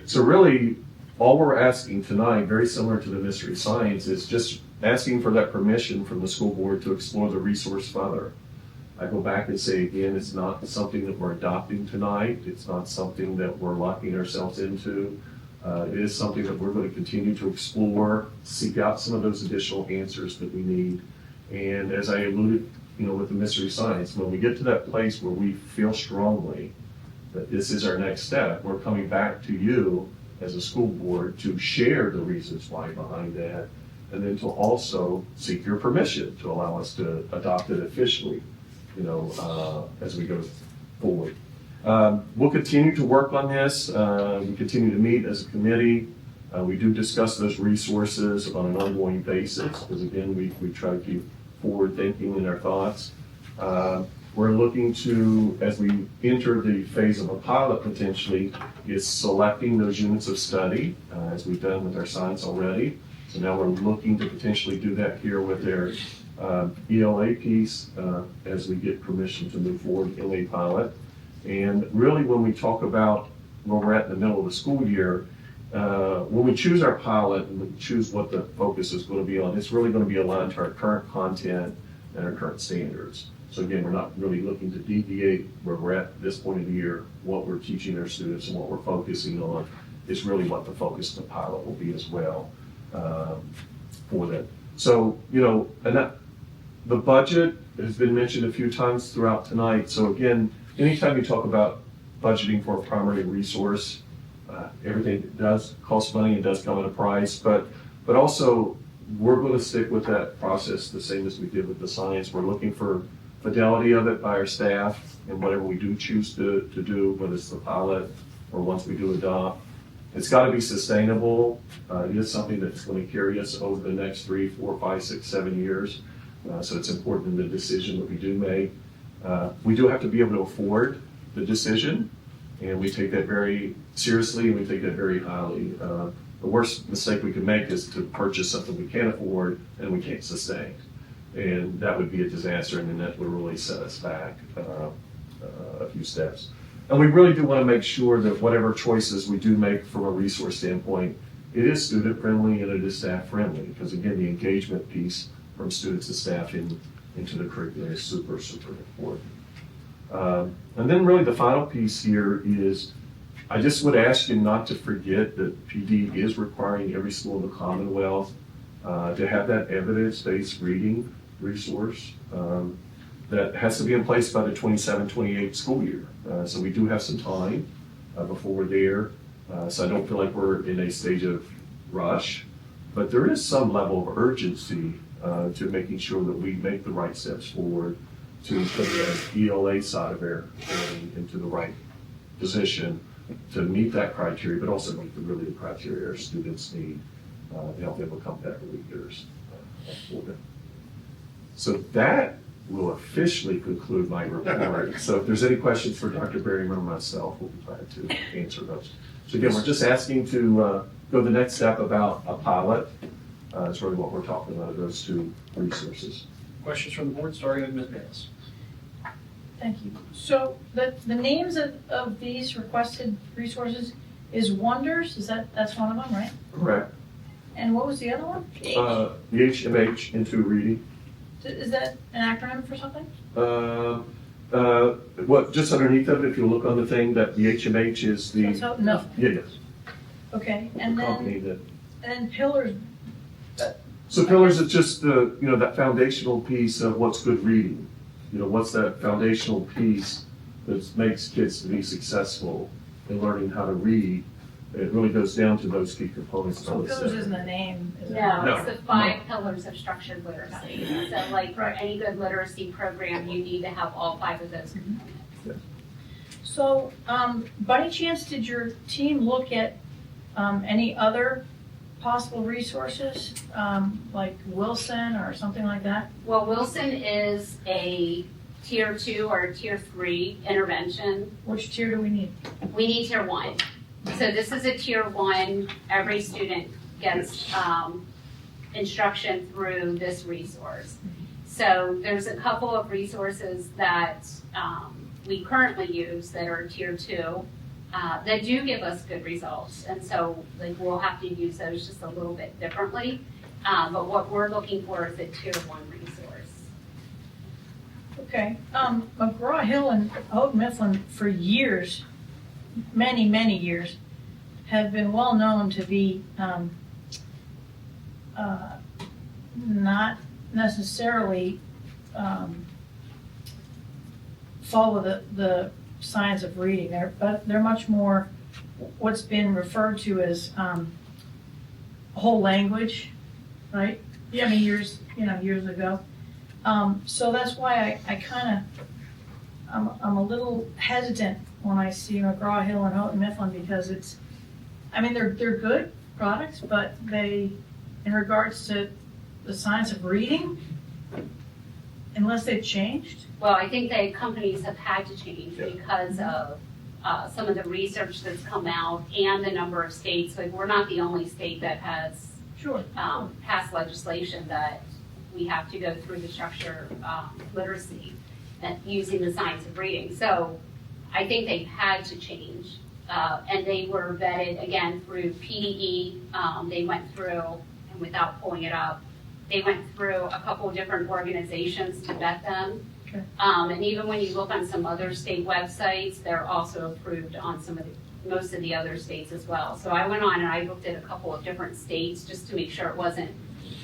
So really, all we're asking tonight, very similar to the mystery science, is just asking for that permission from the school board to explore the resource further. I go back and say again, it's not something that we're adopting tonight. It's not something that we're locking ourselves into. It is something that we're going to continue to explore, seek out some of those additional answers that we need. And as I alluded, with the mystery science, when we get to that place where we feel strongly that this is our next step, we're coming back to you as a school board to share the reasons why behind that, and then to also seek your permission to allow us to adopt it officially, as we go forward. We'll continue to work on this. We continue to meet as a committee. We do discuss those resources on an ongoing basis, because again, we try to keep forward thinking in our thoughts. We're looking to, as we enter the phase of a pilot potentially, is selecting those units of study, as we've done with our science already. So now we're looking to potentially do that here with their ELA piece as we get permission to move forward in a pilot. And really when we talk about where we're at in the middle of the school year, when we choose our pilot and we choose what the focus is going to be on, it's really going to be aligned to our current content and our current standards. So again, we're not really looking to deviate where we're at this point of the year. What we're teaching our students and what we're focusing on is really what the focus of the pilot will be as well for them. So, the budget has been mentioned a few times throughout tonight. So again, anytime you talk about budgeting for a primary resource, everything does cost money and does come at a price, but also we're going to stick with that process the same as we did with the science. We're looking for fidelity of it by our staff and whatever we do choose to do, whether it's the pilot or once we do adopt. It's got to be sustainable. It is something that's going to carry us over the next 3, 4, 5, 6, 7 years. So it's important in the decision that we do make. We do have to be able to afford the decision, and we take that very seriously and we take that very highly. The worst mistake we can make is to purchase something we can't afford and we can't sustain. And that would be a disaster, and then that would really set us back a few steps. And we really do want to make sure that whatever choices we do make from a resource standpoint, it is student friendly and it is staff friendly, because again, the engagement piece from students to staff into the curriculum is super, super important. And then really the final piece here is, I just would ask you not to forget that PD is requiring every school in the Commonwealth to have that evidence-based reading resource that has to be in place by the 27-28 school year. So we do have some time before we're there. So I don't feel like we're in a stage of rush, but there is some level of urgency to making sure that we make the right steps forward to put the ELA side of our into the right position to meet that criteria, but also meet the criteria our students need to help them become better leaders for them. So that will officially conclude my report. So if there's any questions for Dr. Berryman or myself, we'll be glad to answer those. So again, we're just asking to go the next step about a pilot. That's really what we're talking about, those two resources. Questions from the board, starting with Ms. Bass. Thank you. So the names of these requested resources is Wonders, that's one of them, right? Correct. And what was the other one? The HMH into reading. Is that an acronym for something? What, just underneath of it, if you look on the thing, that the HMH is the. That's Houghton Mifflin. Yeah, yes. Okay, and Company then, that. and Pillars, So pillars is just the, that foundational piece of what's good reading. What's that foundational piece that makes kids to be successful in learning how to read. It really goes down to those key components. so Pillars isn't a name, is it? No, it's the 5 pillars of structured literacy. So like for Right. any good literacy program, you need to have all 5 of those components. So, by any chance, did your team look at any other possible resources, like Wilson or something like that? Well, Wilson is a tier 2 or tier 3 intervention. Which tier do we need? We need tier 1. So this is a tier 1. Every student gets instruction through this resource. So there's a couple of resources that we currently use that are tier 2 that do give us good results. And so we'll have to use those just a little bit differently. But what we're looking for is a tier 1 resource. Okay, McGraw-Hill and Houghton Mifflin for years, many, many years, have been well known to be not necessarily follow the science of reading. They're much more what's been referred to as whole language, right? Yeah, I mean years ago. So that's why I'm a little hesitant when I see McGraw-Hill and Houghton Mifflin because they're good products, but they, in regards to the science of reading, unless they've changed. Well, I think that companies have had to change because of some of the research that's come out and the number of states. Like, we're not the only state that has passed legislation that we have to go through the structure literacy and using the science of reading. So I think they've had to change. And they were vetted, again, through PDE. They went through, and without pulling it up, they went through a couple of different organizations to vet them. Okay. And even when you look on some other state websites, they're also approved on most of the other states as well. So I went on and I looked at a couple of different states just to make sure it wasn't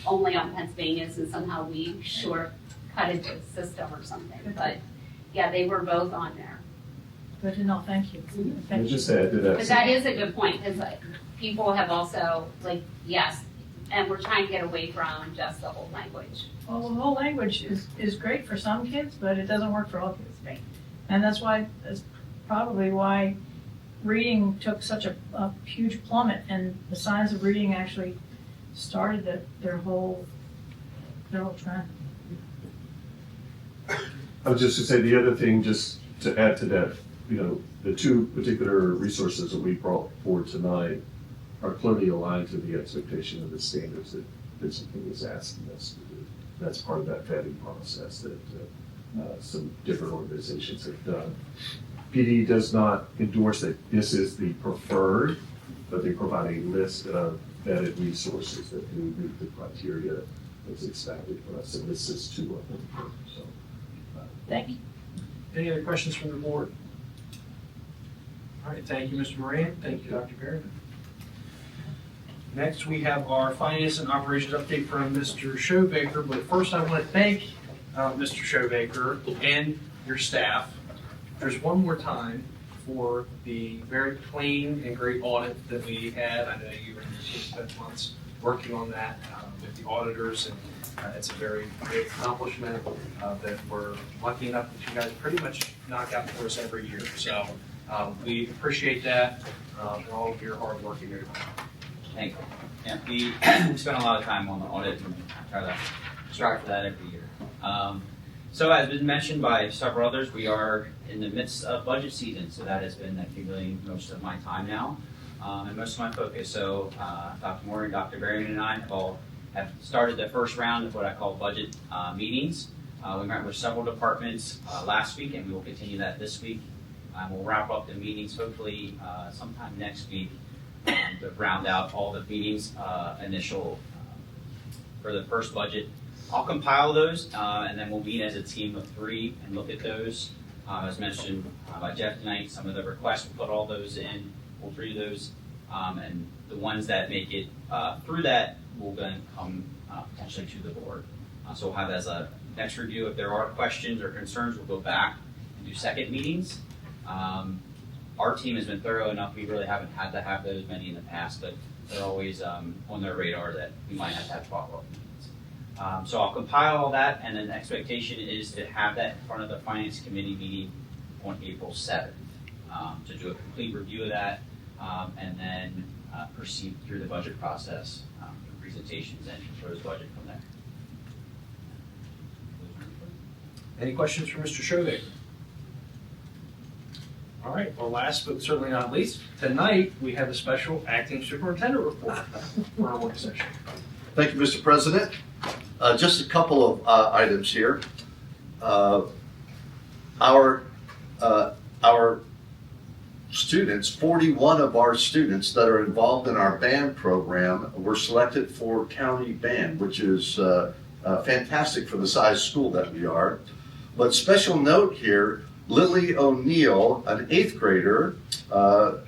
only on Pennsylvania's and somehow we shortcutted the system or something. But yeah, they were both on there. Good to know, thank you. And just add to that. But that is a good point, because people have also, yes, and we're trying to get away from just the whole language. Well, the whole language is great for some kids, but it doesn't work for all kids. Right. And that's probably why reading took such a huge plummet, and the science of reading actually started their whole trend. I was just to say the other thing, just to add to that, the 2 particular resources that we brought forward tonight are clearly aligned to the expectation of the standards that Visiting is asking us to do. That's part of that vetting process that some different organizations have done. PD does not endorse that this is the preferred, but they provide a list of vetted resources that do meet the criteria that's expected for us, and this is 2 of them. So, Thank you. Any other questions from the board? All right, thank you, Mr. Moran. Thank you, Dr. Barron. Next, we have our finance and operations update from Mr. Shoemaker. But first, I want to thank Mr. Shoemaker and your staff. There's one more time for the very clean and great audit that we had. I know you spent months working on that with the auditors, and it's a very great accomplishment that we're lucky enough that you guys pretty much knock out for us every year. So we appreciate that and all of your hard work and your time. Thank you. Yeah, we spend a lot of time on the audit and try to strive for that every year. So as been mentioned by several others, we are in the midst of budget season, so that has been accumulating most of my time now and most of my focus. So Dr. Moore and Dr. Barron and I have started the first round of what I call budget meetings. We met with several departments last week, and we will continue that this week. We'll wrap up the meetings hopefully sometime next week to round out all the meetings initial for the first budget. I'll compile those and then we'll meet as a team of 3 and look at those As mentioned by Jeff tonight, some of the requests, we'll put all those in, we'll read those, and the ones that make it through that will then come potentially to the board. So we'll have that as a next review. If there are questions or concerns, we'll go back and do second meetings. Our team has been thorough enough, we really haven't had to have those many in the past, but they're always on their radar that we might have to have follow-up meetings. So I'll compile all that, and then the expectation is to have that in front of the Finance Committee meeting on April 7th, to do a complete review of that, and then proceed through the budget process, presentations and proposed budget from there. Any questions for Mr. Schovick? All right, well, last but certainly not least, tonight we have a special acting superintendent report for our work session. Thank you, Mr. President. Just a couple of items here. Our students, 41 of our students that are involved in our band program were selected for county band, which is fantastic for the size school that we are. But special note here, Lily O'Neill, an 8th grader,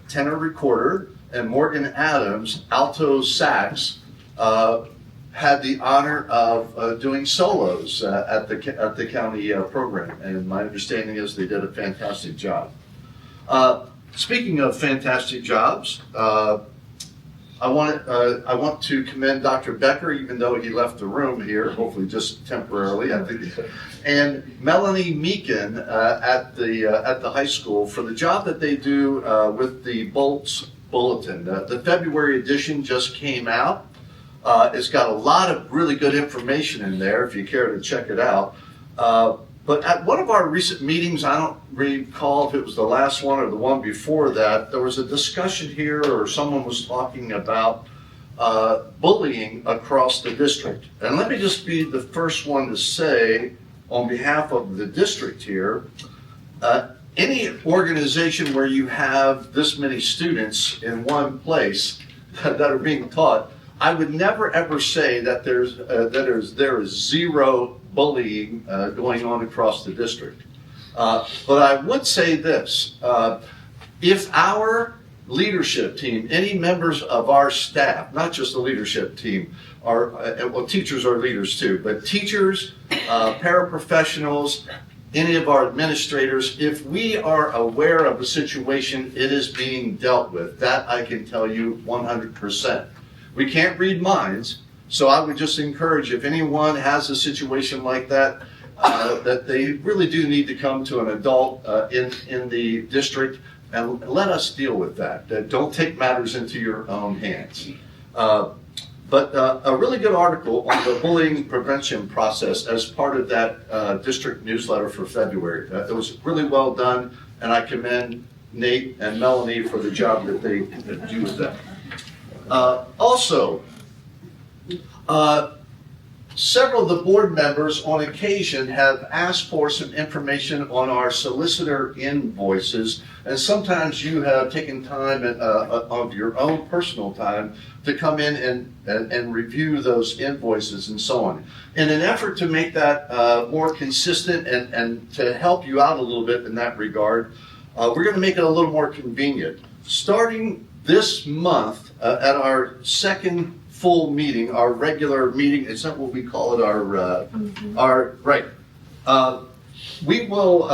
tenor recorder, and Morgan Adams, alto sax, had the honor of doing solos at the county program. And my understanding is they did a fantastic job. Speaking of fantastic jobs, I want to commend Dr. Becker, even though he left the room here, hopefully just temporarily, I think, and Melanie Meekin at the high school for the job that they do with the Bolts Bulletin. The February edition just came out. It's got a lot of really good information in there if you care to check it out. But at one of our recent meetings, I don't recall if it was the last one or the one before that, there was a discussion here or someone was talking about bullying across the district. And let me just be the first one to say, on behalf of the district here, any organization where you have this many students in one place that are being taught, I would never ever say that there is zero bullying going on across the district. But I would say this, if our leadership team, any members of our staff, not just the leadership team, well, teachers are leaders too, but teachers, paraprofessionals, any of our administrators, if we are aware of a situation, it is being dealt with. That I can tell you 100%. We can't read minds, so I would just encourage if anyone has a situation like that, that they really do need to come to an adult in the district and let us deal with that. Don't take matters into your own hands. But a really good article on the bullying prevention process as part of that district newsletter for February. It was really well done, and I commend Nate and Melanie for the job that they do with that. Also, several of the board members on occasion have asked for some information on our solicitor invoices, and sometimes you have taken time of your own personal time to come in and review those invoices and so on. In an effort to make that more consistent and to help you out a little bit in that regard, we're going to make it a little more convenient. Starting this month, at our second full meeting, our regular meeting, is that what we call it? Right. We will,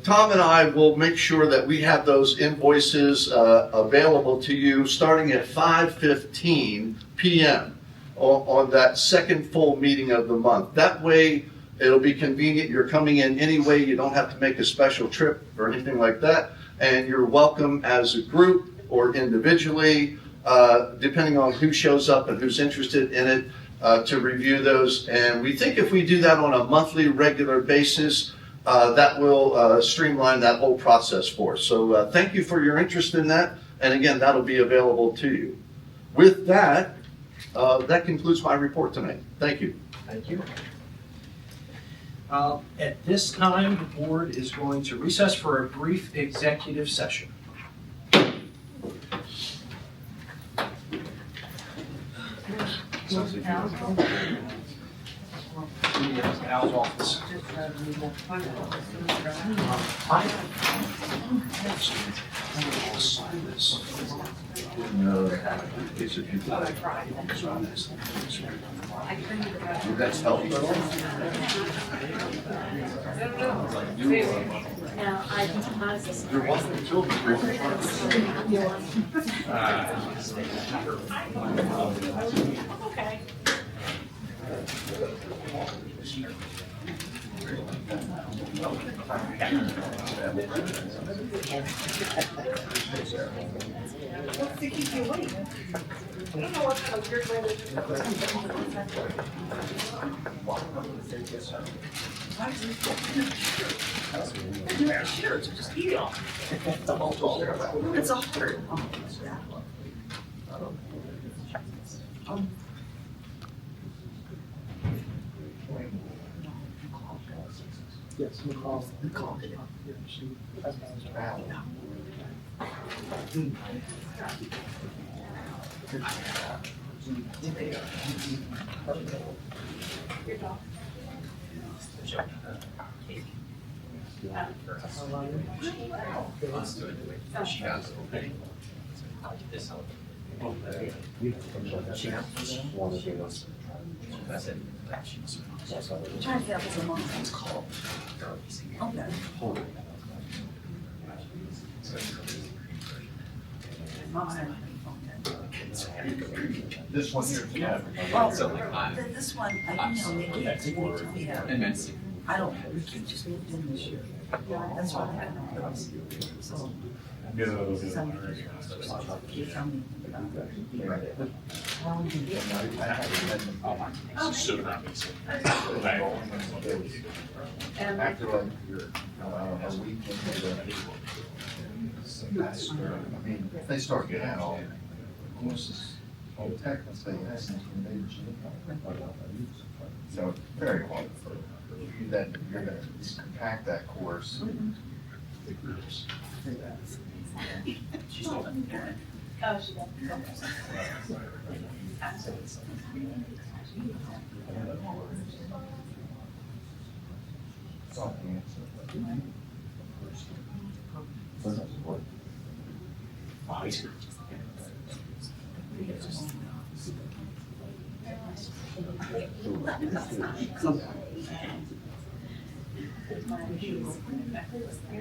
Tom and I will make sure that we have those invoices available to you starting at 5:15 p.m. on that second full meeting of the month. That way, it'll be convenient. You're coming in anyway. You don't have to make a special trip or anything like that. And you're welcome as a group or individually, depending on who shows up and who's interested in it, to review those. And we think if we do that on a monthly, regular basis, that will streamline that whole process for us. So thank you for your interest in that. And again, that'll be available to you. With that, that concludes my report tonight. Thank you. Thank you. At this time, the board is going to recess for a brief executive session. Sounds like Al's office. That's helpful. No, I just. You're one of the children. Okay. What's to keep you awake? I don't know what kind of weird way just eat it all. It's a heart. Yes, McCall. Trying to get up as a mom. Okay. This one here. Well, this one, I emailed Nikki, and Nikki told me that. I don't, Ricky just moved in this year. That's why I haven't heard. So. You tell me. How long did you get? After like a week into the semester, I mean, if they start getting out all the courses, well, technically, that's so very hard for you that you're gonna compact that course. She's not. Oh, she does.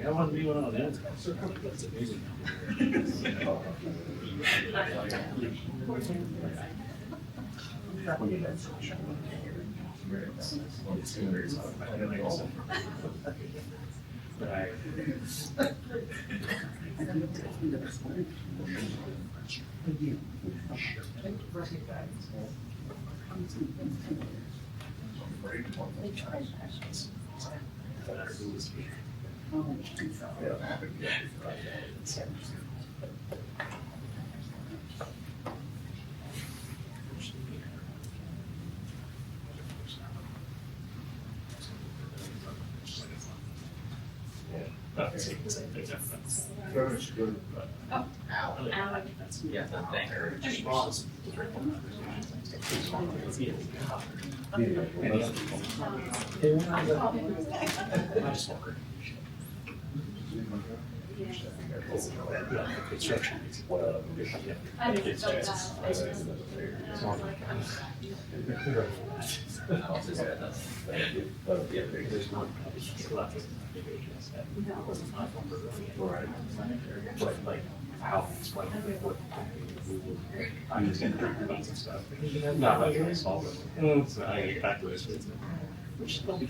I want to be one of those. That's amazing. Yeah, thank her. How it's like what I'm just gonna think about some stuff. Not like really solve it. So I get back to this. Which will be.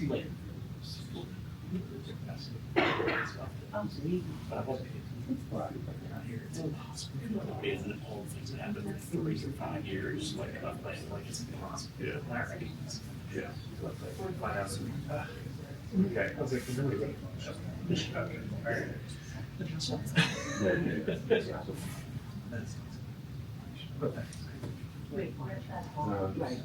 Later. But I wasn't here. It's impossible. And all the things that happened in 3 or 5 years, like I'm playing like it's impossible. Yeah. Alright. Yeah. Find out some. Okay, I was like, really? Okay, all right. Wait, right.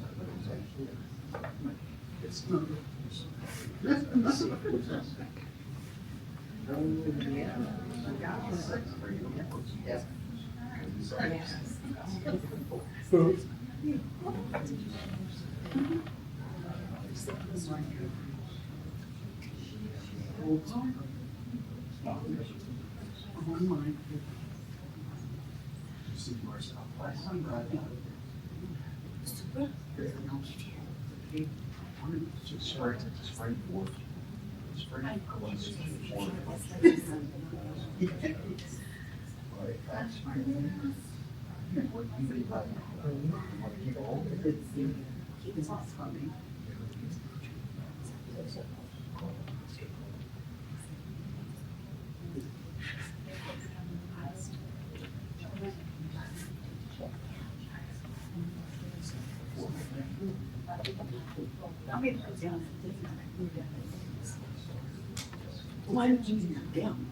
Why don't you down?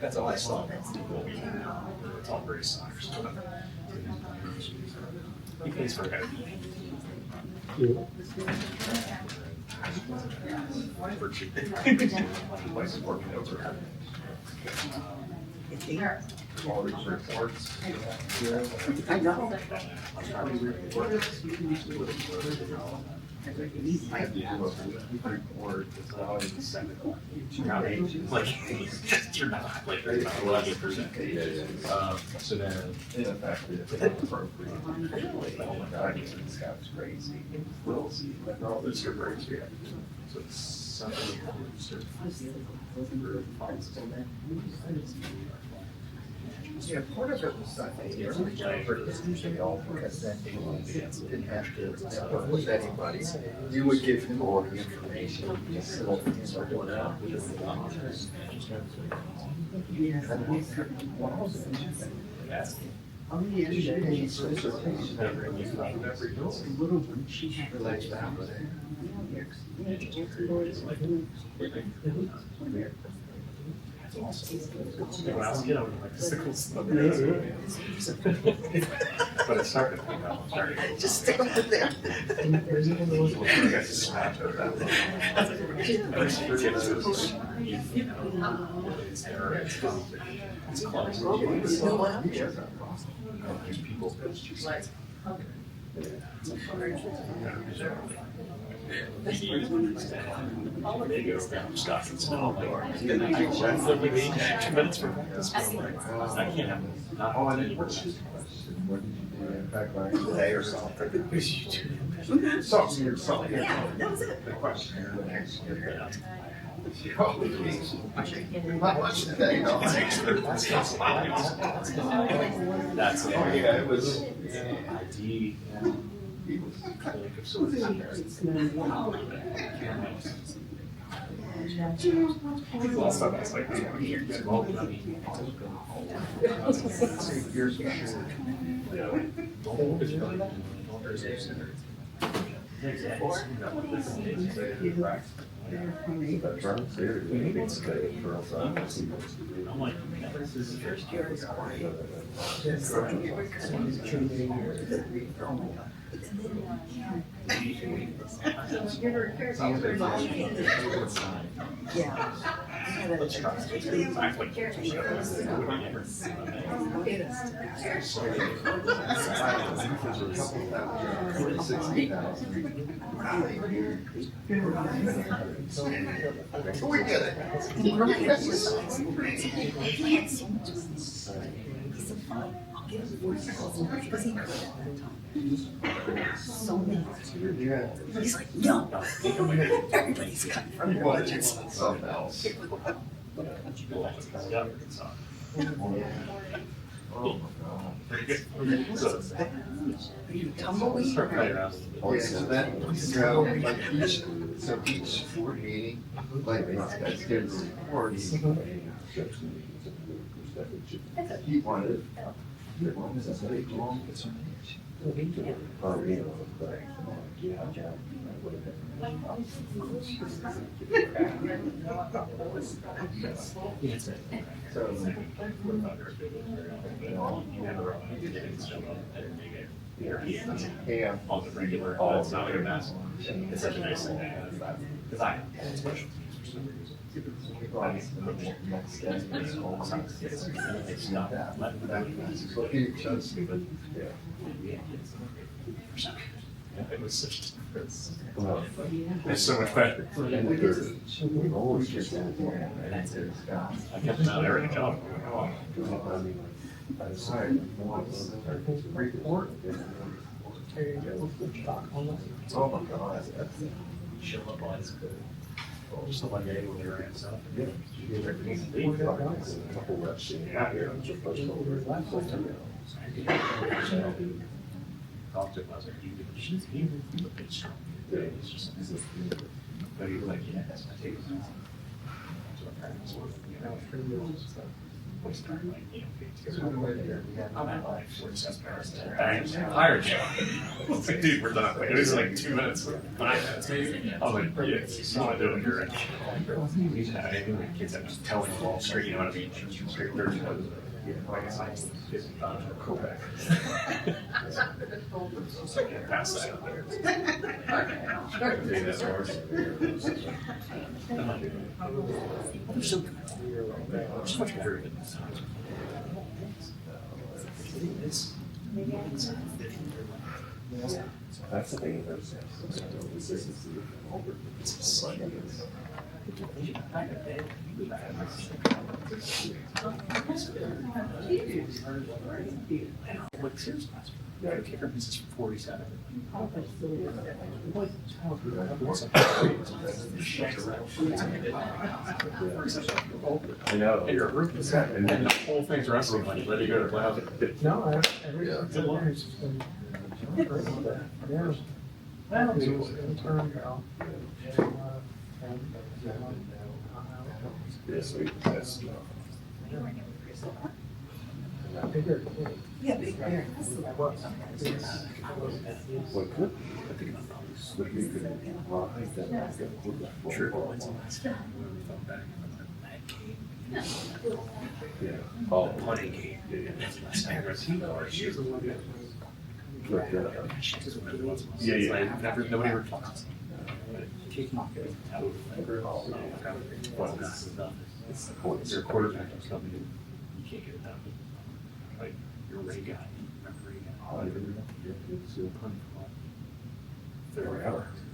That's all I saw. It's all very soccer stuff. He pays for everything. All these reports. I know. You're not, like, 11%. So then, ineffective, inappropriate. Oh my God, this guy's crazy. We'll see. All this your breaks, yeah. So it's something. Yeah, part of it was, I think, for history, all because then they didn't have to work with anybody. You would give him all the information, just little things are going out. On the end, he's dissertation, every little one, she relates back with it. When I was a kid, I was like, sickles. But it started to come out. Just stick them in there. There's even those ones where I got to smash out that one. It's close. There's people's pictures. They go around stuff and smell like 2 minutes for practice. I can't have it. Not all I need. What did you do in fact like today or something? Something. Yeah, that was it. The question here, the next year. Not much today, no. That's it. Oh, yeah, it was. ID. Last time I was like, We get it. So many. He's like, no, everybody's cutting from their budgets. Something else. Tumbleweed. Yeah, so each board meeting, like, that's gives reports. He wanted. Yeah. On the regular, it's not like a mass. It's such a nice thing to have, because I. It's not it was such a difference. It's so much better. I kept them out there in a job. Report. Oh my God. Show up on his just the one day when you're in stuff. Yeah. Talked to him, I was like, she's here. It's just, but he was like, yeah, that's my take. So my parents were, we started like, I'm at like 47 hours. I'm tired, John. I was like, dude, we're done. Like, it was like 2 minutes, 5 minutes maybe. I was like, yeah, it's not doing your kids that just telling you all straight, you know what I mean? Straight 30. Like it's like, go back. Pass that. It's much better than this. That's the thing. Like seriously, yeah, the kicker is 47. I know. And your group is set, and then the whole thing's resting when you're ready to go to class. No, every line has just been. Yeah. Well, it was intern out. Yes, that's. Bigger. Yeah, big bear. What could? I think yeah. Oh, plenty game. Yeah. Nobody ever talks. It's your quarterback or something. You can't get it done. Like your Ray guy. Remember Ray guy?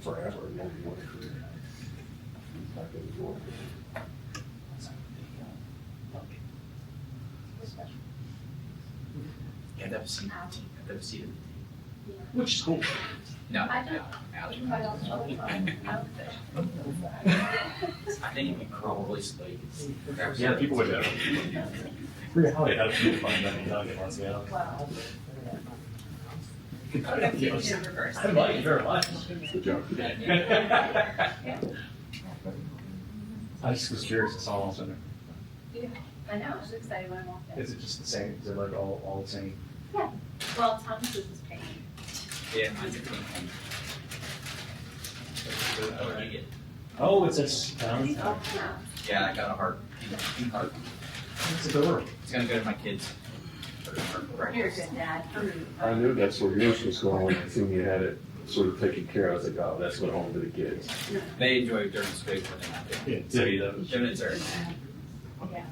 Forever. Yeah, that was seated. That was seated. Which school? No. I think we probably like. Yeah, people would have. They had to find that nugget once again. I like it very much. Good job. I just was curious. It's all in there. Yeah, I know, I was excited when I walked in. Is it just the same? Is it like all the same? Yeah, well, Thomas is paying. Yeah, mine's a pink one. What did you get? Oh, it's a pound. Yeah, I got a heart. Pink heart. It's adorable. It's gonna go to my kids. You're a good dad. I knew that's where yours was going. I assumed you had it sort of taken care of. I was like, oh, that's what home to the kids. They enjoy it during school when they have to. Yeah, Debbie does. Giving it to her.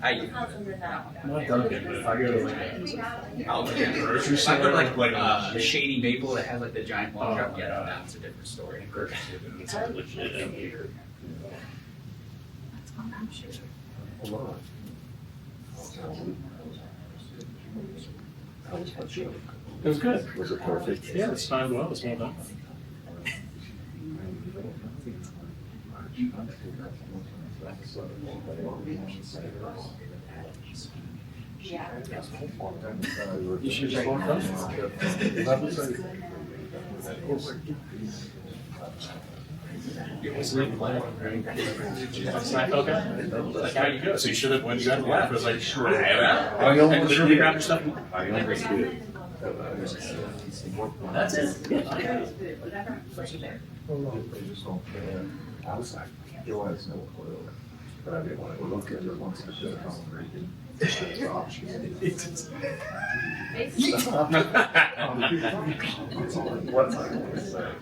I do. Not Dunkin', but if I go to like I'll go to the grocery store. I go like Shady Maple that has like the giant long truck. Yeah, no, that's a different story. It's legit. Hold on. It was good. Was it perfect? Yeah, it's timed well. It's well done. You should just walk up. Like, how you go? So you should have, when you got to laugh, it was like, sure. I literally grabbed your stuff. That's it. I was like, you want to know but I didn't want to look at it once I should have What's I going to say?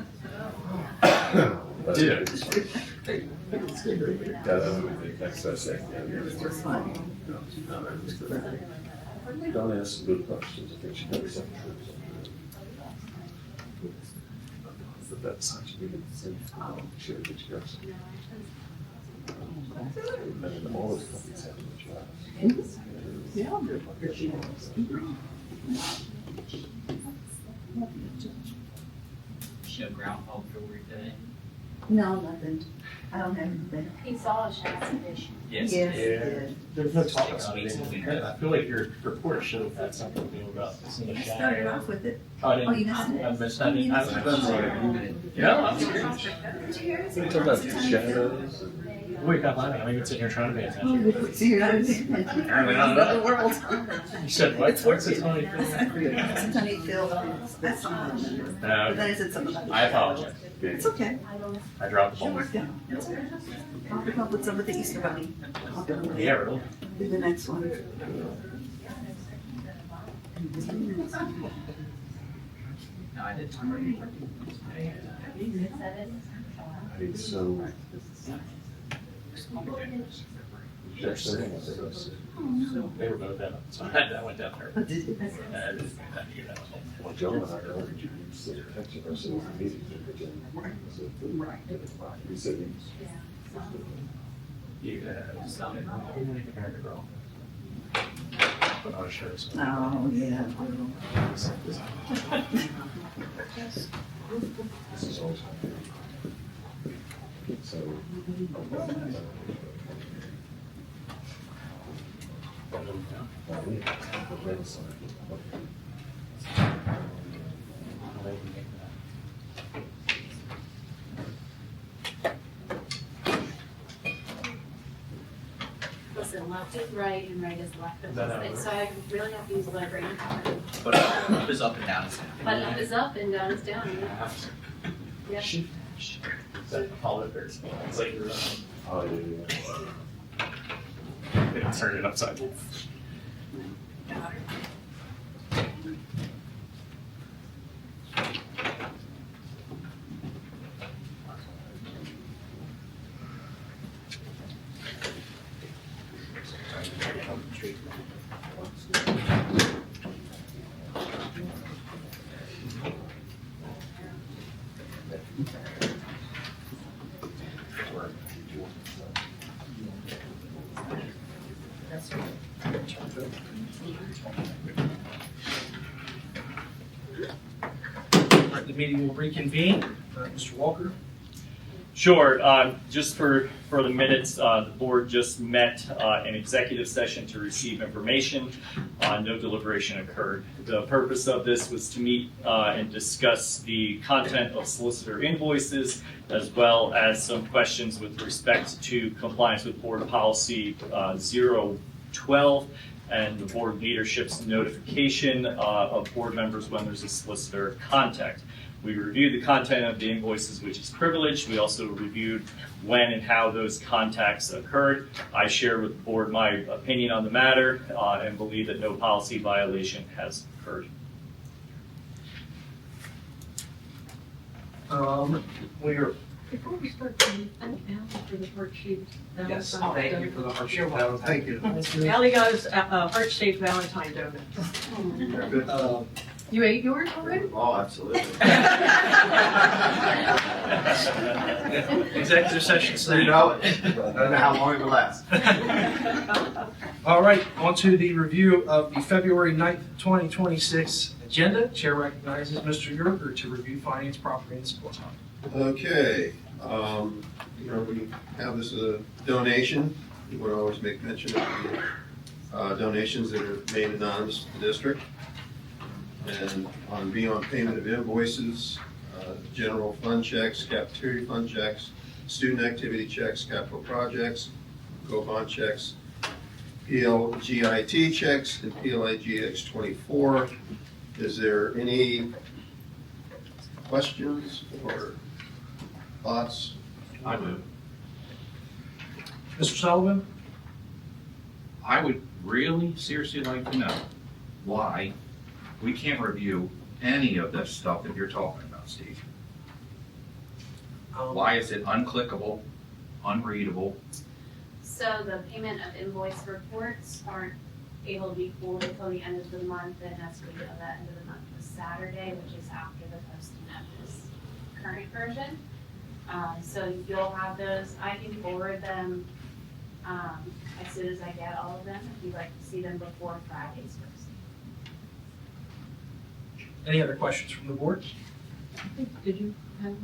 Don't ask good questions. I think she knows some truth. But that's such a good thing. She had a good guess. And all those companies have a job. Show groundhog for work today. No, nothing. I don't have anything. He saw a shots edition. Yes. Yes, Yeah. it There's no talk about it. I feel like your report should have had something new about this in the did. I shadow. started off with it. Oh, I didn't. Oh, you missed it? I missed that. You missed it. No, I'm serious. Did you hear it? We talk about shadows. Wake up, I'm even sitting here trying to pay attention. So you're not paying attention. Apparently not. Another world. You said what? It's What's working. the Tony? It's a Tony Phil. That's not what I remember. But then I said something about it. I apologize. It's okay. I dropped the ball. Yeah, it's okay. I'll come up with some with the Easter Bunny. I'll do it. Yeah, really? Do the next one. No, I didn't. Hey, so. Jefferson. They were both in it, so I went down there. Oh, did you? Well, Joe and I ordered you to sit at Texas versus the meeting. He said Yeah. Girl. But I was sure. Oh, yeah. this is always. So. Listen, left is right and right is left. Is that how it So I really have to use my brain power. But up is up and down is down. But up is up and down is down. Yep. That politics. It's like you're. Oh, yeah. They turned it upside down. All right, the meeting will reconvene. Mr. Walker? Sure. Just for the minutes, the board just met in executive session to receive information. No deliberation occurred. The purpose of this was to meet and discuss the content of solicitor invoices, as well as some questions with respect to compliance with board policy 012 and the board leadership's notification of board members when there's a solicitor contact. We reviewed the content of the invoices, which is privileged. We also reviewed when and how those contacts occurred. I share with the board my opinion on the matter and believe that no policy violation has occurred. We are. Before we start, can you thank Alan for the worksheet? Yes, thank you for the worksheet. Thank you. Allie got us heart-shaped Valentine donut. You ate yours already? Oh, absolutely. Executive session, so You know it. I don't know how long it will last. All right, on to the review of the February 9th, 2026 agenda. Chair recognizes Mr. Yerger to review finance, property, and support. Okay, we have this as a donation. We would always make mention of donations that are made anonymous to the district. And on beyond payment of invoices, general fund checks, cafeteria fund checks, student activity checks, capital projects, co-bond checks, PLGIT checks, and PLIGX 24. Is there any questions or thoughts? I do. Mr. Sullivan? I would really seriously like to know why we can't review any of this stuff that you're talking about, Steve. Why is it unclickable, unreadable? So the payment of invoice reports aren't able to be pulled until the end of the month, and has to be at the end of the month was Saturday, which is after the posting of this current version. So you'll have those. I can forward them as soon as I get all of them, if you'd like to see them before Friday's first. Any other questions from the board? Did you have,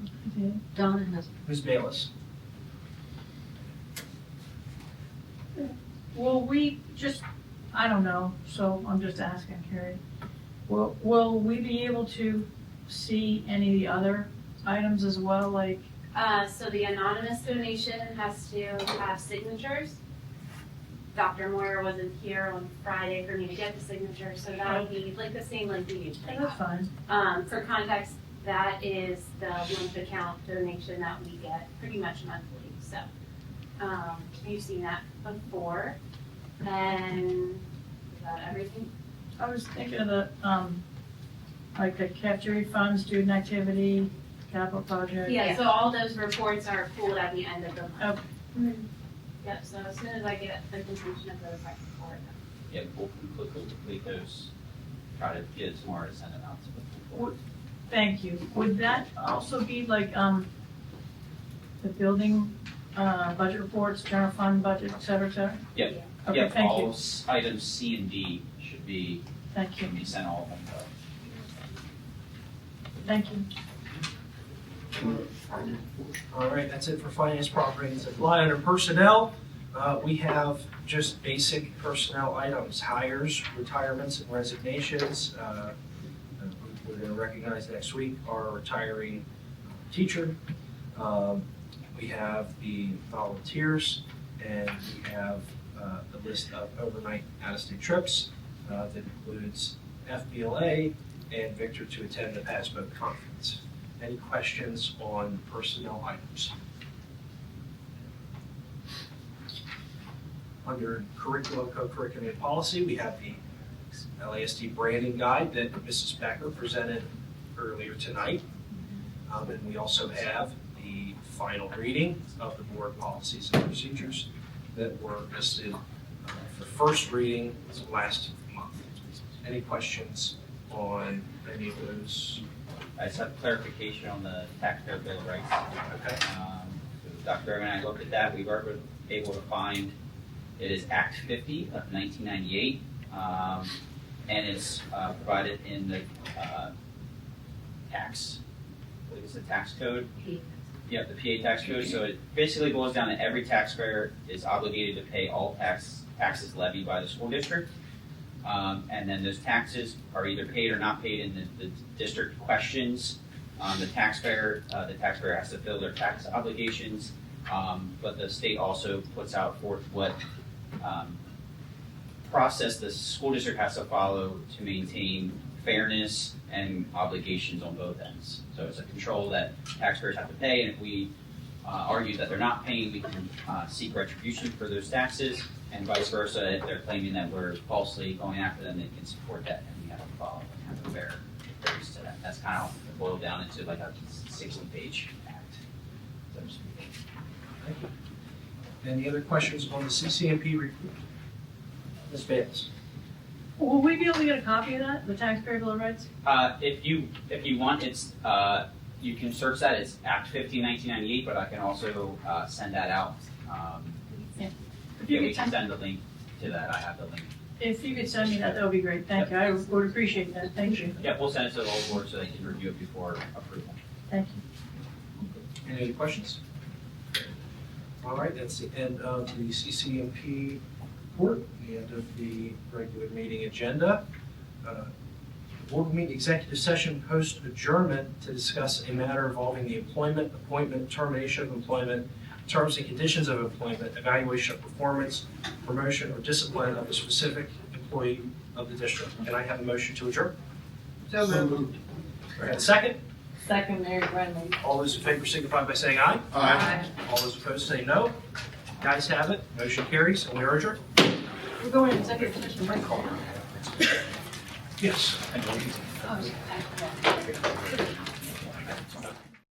Donna has. Ms. Bayless? Will we just, I don't know, so I'm just asking, Carrie. Will we be able to see any of the other items as well, like? So the anonymous donation has to have signatures. Dr. Moyer wasn't here on Friday for me to get the signature, so that would be like the same like we usually have. That's fine. For context, that is the month account donation that we get pretty much monthly, so. You've seen that before, and is that everything? I was thinking of the, like the cafeteria fund, student activity, capital project. Yeah, so all those reports are pulled at the end of the month. Okay. Yep, so as soon as I get the completion of those, I can forward them. Yeah, we'll complete those, try to get it tomorrow to send them out to the board. Thank you. Would that also be like, the building, budget reports, general fund budget, et cetera, et cetera? Yep. Okay, Yep, thank all you. items C and D should be, Thank you. can be sent all of them. Thank you. All right, that's it for finance, property, and supply. Under personnel, we have just basic personnel items, hires, retirements, and resignations. We're going to recognize next week our retiring teacher. We have the volunteers, and we have the list of overnight out-of-state trips that includes FBLA and Victor to attend the PASBO conference. Any questions on personnel items? Under curriculum, co-curriculum, and policy, we have the LASD branding guide that Mrs. Becker presented earlier tonight. And we also have the final reading of the board policies and procedures that were listed for first reading last month. Any questions on any of those? I just have clarification on the taxpayer bill of rights. Okay. Dr. Bergman and I looked at that, we were able to find it is Act 50 of 1998, and it's provided in the tax, what is the tax code? Yeah, the PA tax code. So it basically boils down to every taxpayer is obligated to pay all taxes levied by the school district. And then those taxes are either paid or not paid, and the district questions the taxpayer has to fill their tax obligations, but the state also puts out forth what process the school district has to follow to maintain fairness and obligations on both ends. So it's a control that taxpayers have to pay, and if we argue that they're not paying, we can seek retribution for those taxes, and vice versa. If they're claiming that we're falsely going after them, they can support that, and we have to follow and have a fairness to that. That's kind of boiled down into like a 60-page act, so to speak. Thank you. Any other questions on the CCMP report? Ms. Bates? Will we be able to get a copy of that, the taxpayer bill of rights? If you want, it's you can search that. It's Act 50, 1998, but I can also send that out. Yeah. We can send the link to that. I have the link. If you could send me that, that would be great. Thank you. I would appreciate that. Thank you. Yeah, we'll send it to the whole board so they can review it before approval. Thank you. Any other questions? All right, that's the end of the CCMP report, the end of the regular meeting agenda. The board will meet in executive session post adjournment to discuss a matter involving the employment, appointment, termination of employment, terms and conditions of employment, evaluation of performance, promotion, or discipline of a specific employee of the district. Can I have a motion to adjourn? So moved. Do I have a second? Second, Mary Brennan. All those in favor signify by saying aye. Aye. All those opposed say no. Guys have it. Motion carries, and we are adjourned. We're going to executive session right now. Yes. Oh,